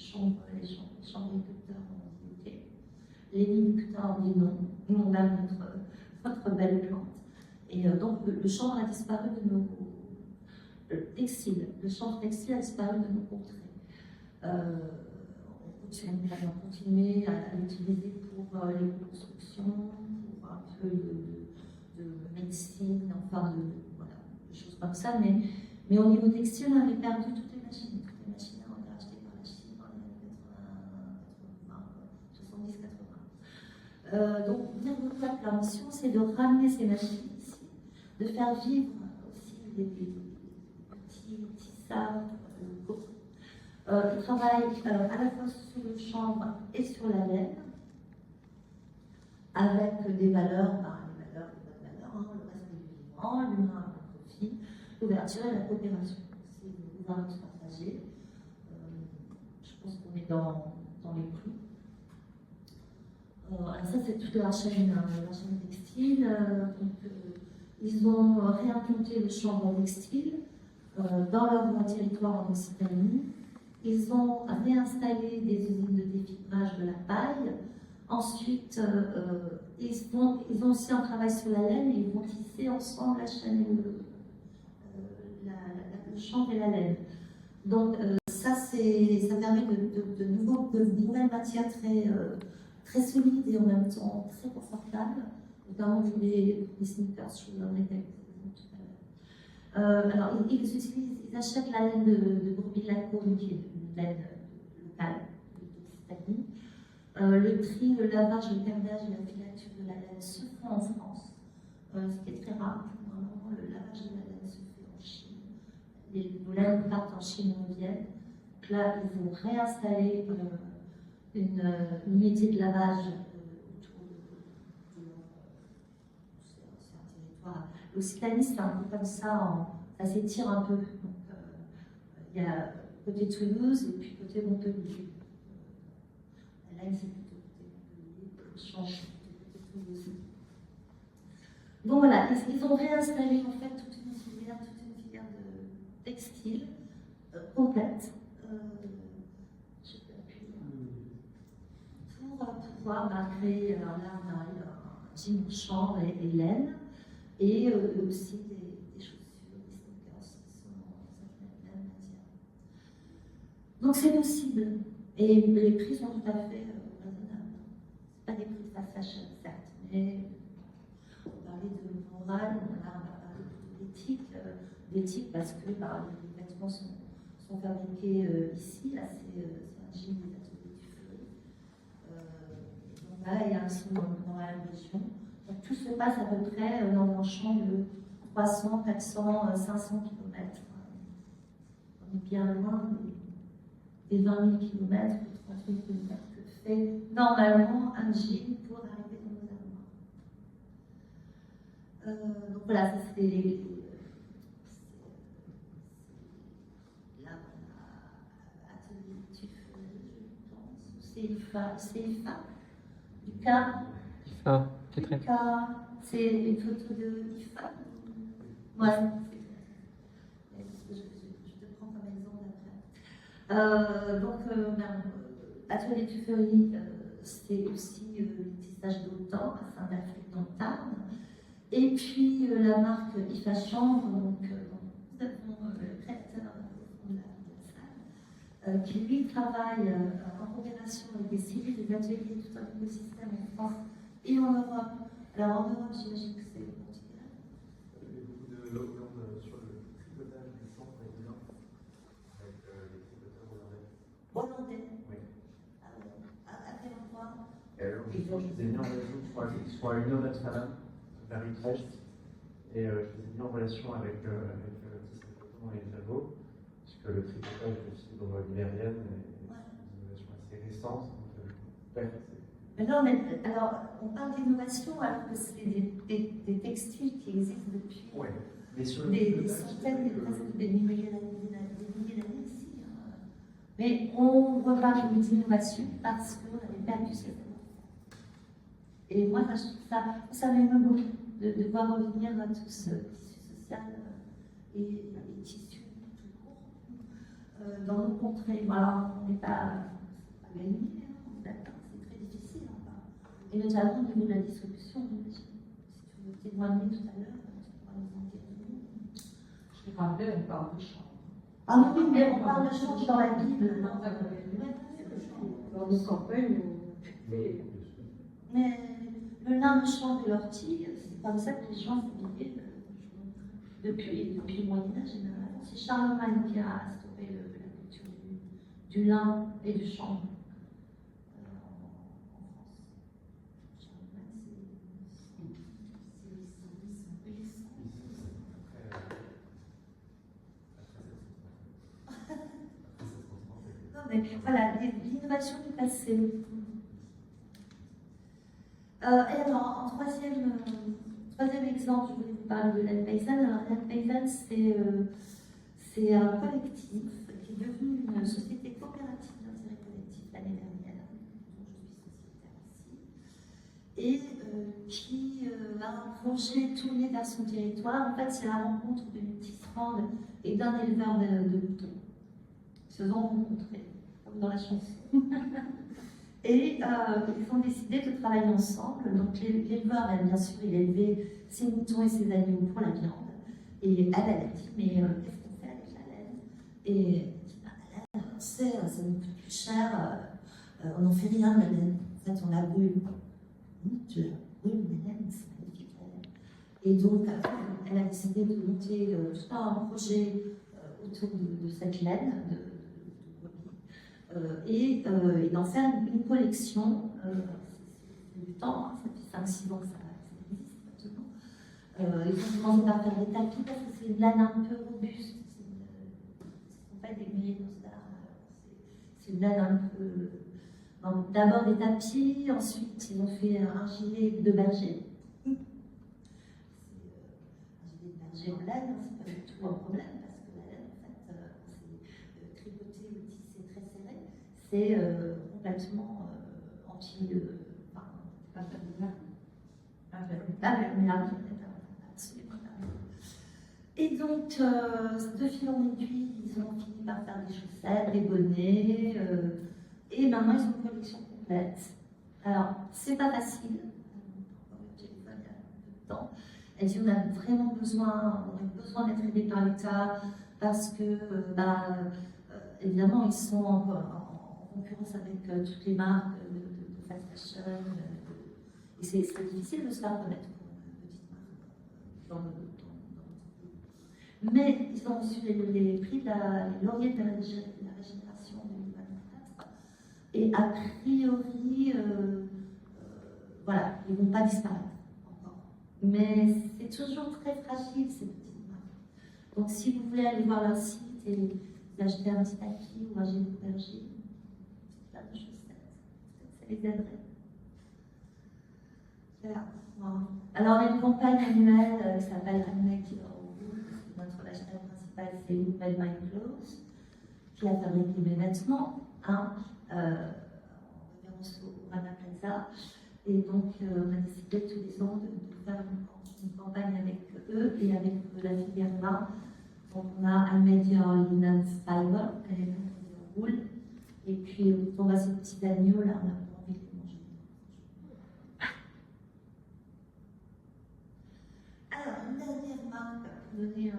Speaker 3: chambriculteurs ont dit ok. Les viniculteurs ont dit non, nous on a notre belle plante. Et donc le chanvre a disparu de nos textiles. Le chanvre textile a disparu de nos contrées. On va continuer à l'utiliser pour les constructions, pour un peu de médecine, enfin de choses comme ça. Mais au niveau textile, on avait perdu toutes les machines. Toutes les machines ont été achetées par la Chine dans les années 70-80. Donc, bien beaucoup, leur mission, c'est de ramener ces machines ici, de faire vivre aussi les petits sables locaux. Ils travaillent à la fois sur le chanvre et sur la laine, avec des valeurs, les valeurs, les bonnes valeurs, le respect du vivant, l'humain, le profit, l'ouverture et la coopération. C'est une gouvernance partagée. Je pense qu'on est dans les clous. Ça, c'est toute la chaîne textile. Ils ont réimplanté le chanvre textile dans leur territoire en Occitanie. Ils ont réinstallé des usines de défibrage de la paille. Ensuite, ils ont aussi un travail sur la laine et ils vont tisser ensemble la chaîne, le chanvre et la laine. Donc, ça permet de nouvelles matières très solides et en même temps très confortables, notamment pour les sneakers, je vous donnerai quelques exemples tout à l'heure. Alors, ils achètent la laine de Bourbier-Lacombe, qui est une laine locale d'Occitanie. Le tri, le lavage, le cardage et la filature de la laine se font en France, ce qui est très rare. Normalement, le lavage de la laine se fait en Chine. Les laines partent en Chine et reviennent. Là, ils vont réinstaller une unité de lavage autour de c'est un territoire. L'Occitanie, c'est un peu comme ça, ça s'étire un peu. Donc, il y a côté Toulouse et puis côté Montpellier. Là, c'est plutôt côté Montpellier, le change côté Toulouse. Bon, voilà, ils ont réinstallé en fait toute une filière de textile complète. Pour pouvoir créer là, on a un jean chanvre et laine, et aussi des chaussures, des sneakers qui sont dans cette même matière. Donc c'est possible, et les prix sont tout à fait raisonnables. Ce pas des prix de fast fashion, certes, mais on parlait de moral, on va parler d'éthique, parce que les vêtements sont fabriqués ici. Là, c'est un jean des ateliers du feu. Donc là, il y a un son dans la région. Donc tout se passe à peu près dans un champ de 300, 400, 500 km. On est bien loin des 20 000 km, 30 000 km que fait normalement un jean pour arriver dans nos armoires. Donc voilà, ça c'est là, on a atelier Tuffery, je pense, CIFA, du cas.
Speaker 4: IFA, c'est très.
Speaker 3: C'est une photo de IFA. Ouais, je te prends comme exemple après. Atelier Tuffery, c'est aussi le tissage d'autant à Saint-Afrique dans le Tarn. Et puis la marque IFA Chambre, donc nous avons le créateur de la salle, qui lui travaille en coopération avec des cellules, des ateliers, tout un écosystème en France et en Europe. Alors en Europe, j'imagine que c'est le Portugal.
Speaker 5: Il y a beaucoup de lockdown sur le tricotage du chanvre et du lin, avec les tricoteurs hollandais.
Speaker 3: Hollandais.
Speaker 5: Oui.
Speaker 3: À quel endroit?
Speaker 5: Je faisais mis en relation, je crois à une heure d'Amsterdam, vers Utrecht, et je faisais mis en relation avec Tissé Coton et Jabot, puisque le tricotage est aussi dans l'Ibérienne, et c'est une innovation assez récente.
Speaker 3: Non, mais alors, on parle d'innovation alors que c'est des textiles qui existent depuis des centaines, presque des milliers d'années ici. Mais on reparle d'innovation parce qu'on avait perdu cette année. Et moi, je trouve ça m'aime beaucoup de voir revenir à tout ce tissu social et tissu tout court dans nos contrées. Alors, on n'est pas gagné, on est d'accord. Et notamment au niveau de la distribution, si tu veux témoigner tout à l'heure, tu pourras nous en dire deux mots.
Speaker 6: Je vais parler, on parle de chambre.
Speaker 3: Ah oui, mais on parle de chambre dans la Bible.
Speaker 6: Dans nos campagnes,
Speaker 3: Mais le lin de chanvre et l'ortie, c'est comme ça que les gens vivaient depuis le Moyen-Âge généralement. C'est Charlemagne qui a stoppé la du lin et du chanvre en France. Non, mais voilà, l'innovation du passé. Et alors, en troisième exemple, je voulais vous parler de Laine Paysanne. Alors, Laine Paysanne, c'est un collectif qui est devenu une société coopérative d'intérêt collectif l'année dernière, dont je suis sociétaire ici, et qui a un projet tourné vers son territoire. En fait, c'est la rencontre d'une tisserande et d'un éleveur de moutons, se sont rencontrés, comme dans la chanson. Et ils ont décidé de travailler ensemble. Donc l'éleveur, bien sûr, il élevait ses moutons et ses agneaux pour la viande. Et elle a dit, mais qu'est-ce qu'on fait avec la laine? Et elle dit, bah, la laine, on sait, ça nous coûte plus cher, on n'en fait rien de la laine. En fait, on la brûle. Tu la brûles, la laine, c'est magnifique la laine. Et donc, elle a décidé de monter tout un projet autour de cette laine, et d'en faire une collection. C'est du temps, hein, ça fait 5-6 ans que ça existe maintenant. Ils ont commencé par faire des tapis parce que c'est une laine un peu robuste. Ce ne sont pas des mérinos d'art. C'est une laine un peu. Donc, d'abord des tapis, ensuite ils ont fait un gilet de berger. Un gilet de berger en laine, c'est pas du tout un problème parce que la laine, en fait, c'est tricoté ou tissé très serré. C'est complètement anti. Absolument. Et donc, de fil en aiguille, ils ont fini par faire des chaussettes, des bonnets, et maintenant ils ont une collection complète. Alors, c'est pas facile. J'ai eu un peu de temps. Elle dit on a vraiment besoin, on a besoin d'être aidé par l'État parce que, évidemment, ils sont en concurrence avec toutes les marques de fast fashion. Et c'est difficile de se faire connaître pour une petite marque dans le mais ils ont reçu les prix de la lauréate de la régénération 2024. Et a priori, voilà, ils ne vont pas disparaître encore. Mais c'est toujours très fragile ces petites marques. Donc si vous voulez aller voir leur site et acheter un petit tapis ou un gilet de berger, plein de chaussettes, ça les aiderait. Voilà. Alors, il y a une campagne annuelle qui s'appelle Handmade notre vaginale principale, c'est Who Made My Clothes, qui a fabriqué mes vêtements, en référence au Rana Plaza. Et donc, on a décidé tous les ans de faire une campagne avec eux et avec la filière là. Donc, on a Handmade Your Linen Fiber, elle est wool. Et puis, on voit ces petits agneaux là, on a pas envie de les manger. Alors, une dernière marque pour donner un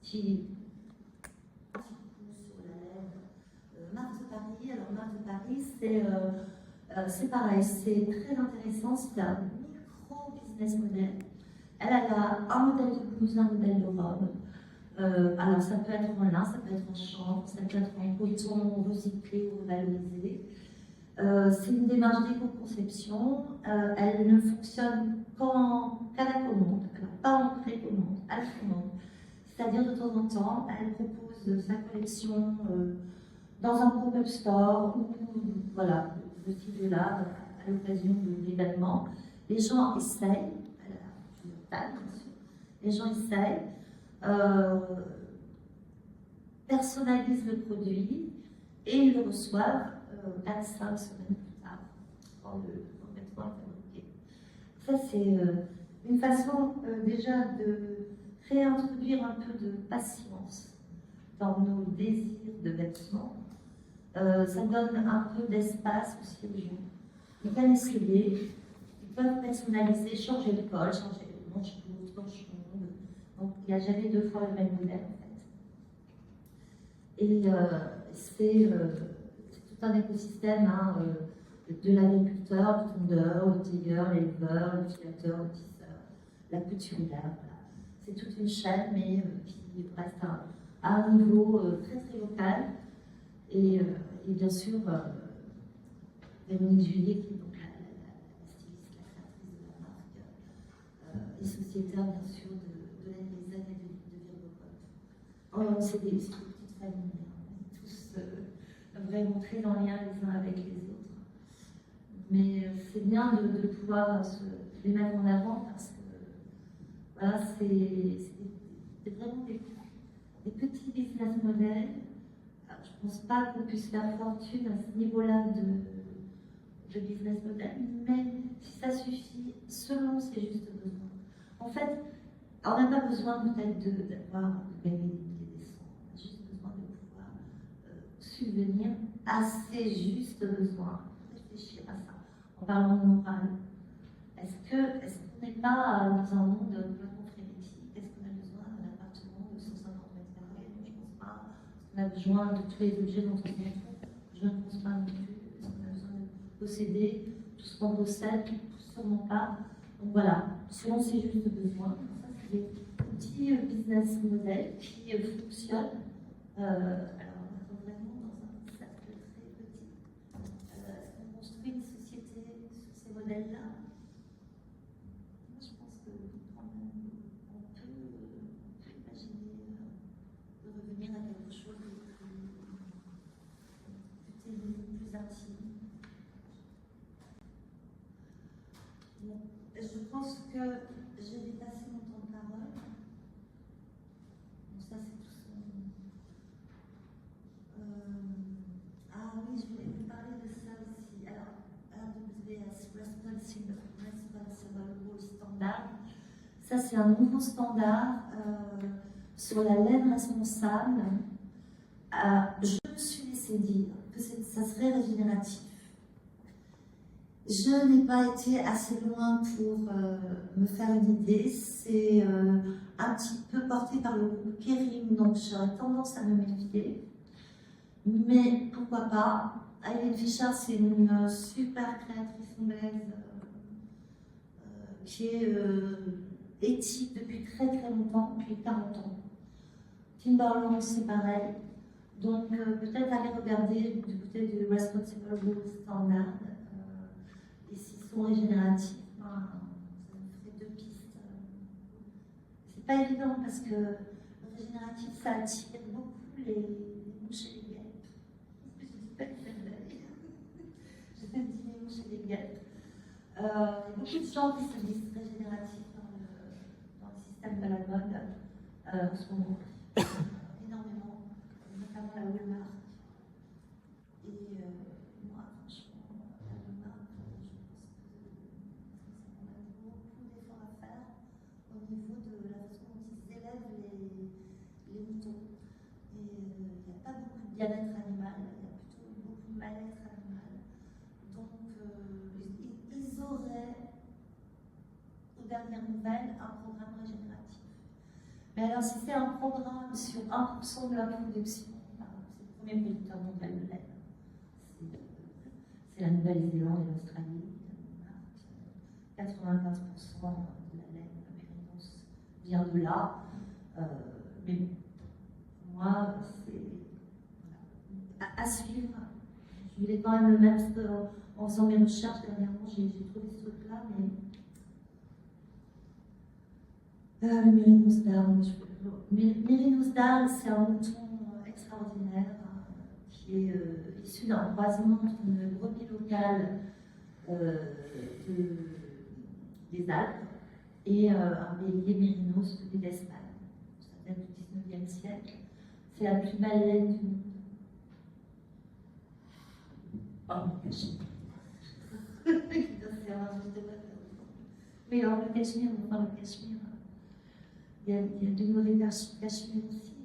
Speaker 3: petit coup sur la laine. Marque de Paris. Alors, marque de Paris, c'est pareil, c'est très intéressant. C'est un micro-business model. Elle a un modèle de blouse, un modèle de robe. Alors, ça peut être en lin, ça peut être en chanvre, ça peut être en coton recyclé ou revalorisé. C'est une démarche d'éco-conception. Elle ne fonctionne qu'à la commande, alors pas en précommande, à la commande. C'est-à-dire de temps en temps, elle propose sa collection dans un pop-up store ou voilà, de ce type-là, à l'occasion d'événements. Les gens essayent, les gens essayent, personnalisent le produit et ils le reçoivent 4-5 semaines plus tard, quand le vêtement est fabriqué. Ça, c'est une façon déjà de réintroduire un peu de patience dans nos désirs de vêtements. Ça donne un peu d'espace aussi aux gens. Ils peuvent essayer, ils peuvent personnaliser, changer le col, changer le manche courte, manche longue. Donc il n'y a jamais deux fois le même modèle en fait. Et c'est tout un écosystème hein, de l'agriculteur, du tondeur, le tailleur, l'éleveur, le filateur, le tisseur, la couturière. Voilà. C'est toute une chaîne, mais qui reste à un niveau très très local. Et bien sûr, Véronique Juillet, qui est donc la styliste, la créatrice de la marque, et sociétaire, bien sûr, de l'aide des années de Virgocop. C'est des petites familles, hein. Tous vraiment très en lien les uns avec les autres. Mais c'est bien de pouvoir les mettre en avant parce que voilà, c'est vraiment des petits business models. Alors, je ne pense pas qu'on puisse faire fortune à ce niveau-là de business model, mais si ça suffit selon ses justes besoins. En fait, on n'a pas besoin peut-être d'avoir gagné des milliers de cents, on a juste besoin de pouvoir subvenir à ses justes besoins. Réfléchir à ça en parlant de morale. Est-ce qu'on n'est pas dans un monde complètement frénétique? Est-ce qu'on a besoin d'un appartement de 150 mètres carrés? Je ne pense pas. Est-ce qu'on a besoin de tous les objets dont on trouve? Je ne pense pas non plus. Est-ce qu'on a besoin de posséder tout ce qu'on possède? Sûrement pas. Donc voilà, selon ses justes besoins. Ça, c'est des petits business models qui fonctionnent. Alors, on est vraiment dans un cercle très petit. On construit une société sur ces modèles-là. Moi, je pense que quand même, on peut imaginer de revenir à quelque chose de plus intime. Bon, je pense que j'ai dépassé mon temps de parole. Bon, ça, c'est tout son. Ah oui, je voulais vous parler de ça aussi. Alors, RWS, Responsible Wool Standard. Ça, c'est un nouveau standard sur la laine responsable. Je me suis laissé dire que ça serait régénératif. Je n'ai pas été assez loin pour me faire une idée. C'est un petit peu porté par le groupe Kering, donc j'aurais tendance à me méfier. Mais pourquoi pas? Eileen Fischer, c'est une super créatrice anglaise qui est éthique depuis très très longtemps, depuis 40 ans. Timberland, c'est pareil. Donc peut-être aller regarder du côté du Responsible Wool Standard. Et s'ils sont régénératifs, ça nous fait deux pistes. C'est pas évident parce que le régénératif, ça attire beaucoup les mouches et les guêpes. Je dis pas que j'aime je fais dîner les mouches et les guêpes. Il y a beaucoup de gens qui se disent régénératifs dans le système de la mode en ce moment. Énormément, notamment la Walmart. Et moi, franchement, la Walmart, au niveau de la façon dont ils élèvent les moutons. Et il n'y a pas beaucoup de bien-être animal, il y a plutôt beaucoup de mal-être animal. Donc, ils auraient, aux dernières nouvelles, un programme régénératif. Mais alors, si c'est un programme sur 1% de la production, c'est le premier producteur mondial de laine. C'est la Nouvelle-Zélande et l'Australie. 95% de la laine mérinos vient de là. Mais moi, c'est à suivre. Je voulais quand même le mettre parce qu'en faisant mes recherches dernièrement, j'ai trouvé ce truc-là. Mais le Mérinos d'Arles, Mérinos d'Arles, c'est un mouton extraordinaire qui est issu d'un croisement entre une brebis locale des Alpes et un bélier mérinos d'Espagne. Ça date du 19e siècle. C'est la plus belle laine du monde. Oh, le cachemire. Oui, alors le cachemire, enfin le cachemire. Il y a du mauvais cachemire aussi.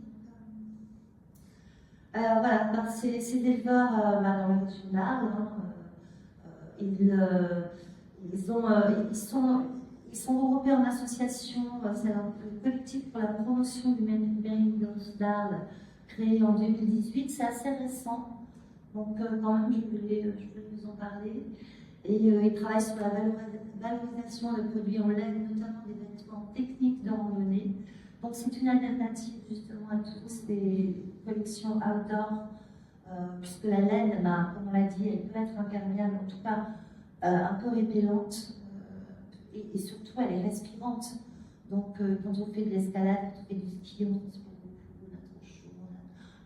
Speaker 3: Voilà, bah, ces éleveurs dans la région d'Arles, ils sont regroupés en association. C'est un collectif pour la promotion du Mérinos d'Arles, créé en 2018. C'est assez récent, donc quand même je voulais vous en parler. Et ils travaillent sur la valorisation de produits en laine, notamment des vêtements techniques de randonnée. Donc c'est une alternative justement à toutes ces collections outdoor puisque la laine, ben, comme on l'a dit, elle peut être imperméable, en tout cas un peu répellente, et surtout elle est respirante. Donc quand on fait de l'escalade, quand on fait du ski, on transpire beaucoup, on a trop chaud,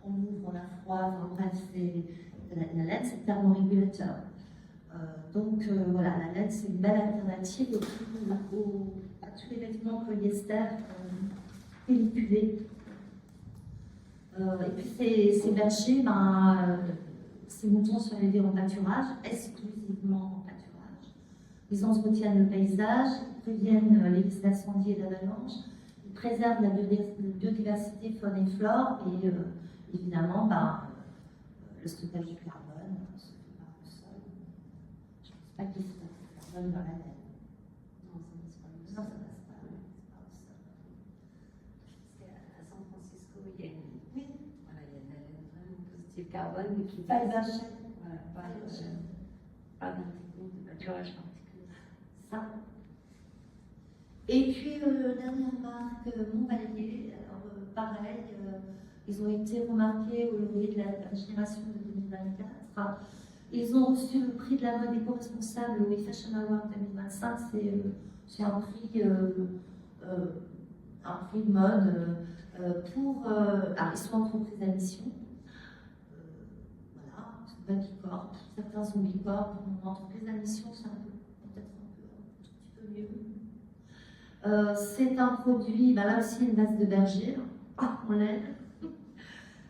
Speaker 3: on ouvre, on a froid, enfin bref, la laine c'est thermorégulateur. Donc voilà, la laine c'est une belle alternative à tous les vêtements polyester pelliculés. Et puis ces bergers, ces moutons sont élevés en pâturage, exclusivement en pâturage. Ils entretiennent le paysage, ils préviennent les risques d'incendie et d'avalanche, ils préservent la biodiversité faune et flore, et évidemment, le stockage du carbone se fait par le sol. Je ne pense pas qu'il se passe du carbone dans la laine.
Speaker 2: Non, ça passe pas.
Speaker 3: Non, ça passe pas.
Speaker 2: À San Francisco, il y a une,
Speaker 3: Oui,
Speaker 2: voilà, il y a une laine vraiment positive carbone, mais qui
Speaker 3: pas le berger.
Speaker 2: voilà, pas d'intégrité de pâturage particulier.
Speaker 3: Ça. Et puis, dernière marque, Montpellier, alors pareil, ils ont été remarqués au lever de la génération de 2024. Ils ont reçu le prix de la mode éco-responsable au Fashion Award 2025. C'est un prix de mode pour. Alors, ils sont entreprises à mission. Voilà, c'est pas Bicorp. Certains sont Bicorp. Entreprises à mission, c'est peut-être un tout petit peu mieux. C'est un produit, là aussi une base de berger, en laine,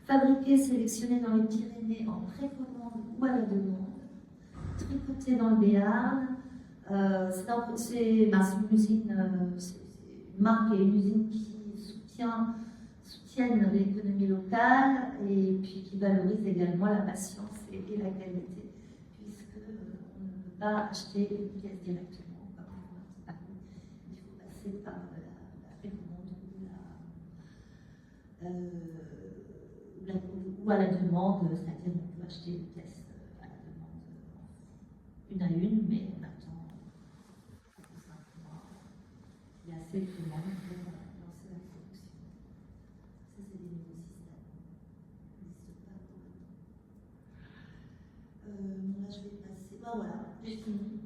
Speaker 3: fabriqué, sélectionné dans les Pyrénées en précommande ou à la demande, tricoté dans le Béarn. C'est une usine, c'est une marque et une usine qui soutiennent l'économie locale et puis qui valorise également la patience et la qualité, puisqu'on ne peut pas acheter une pièce directement. Il faut passer par la précommande ou à la demande, c'est-à-dire on peut acheter une pièce à la demande une à une, mais on attend 5 mois. Il y a assez de commandes pour lancer la production. Ça, c'est des nouveaux systèmes. Ils n'existent pas pour le moment. Là, je vais passer. Voilà, j'ai fini.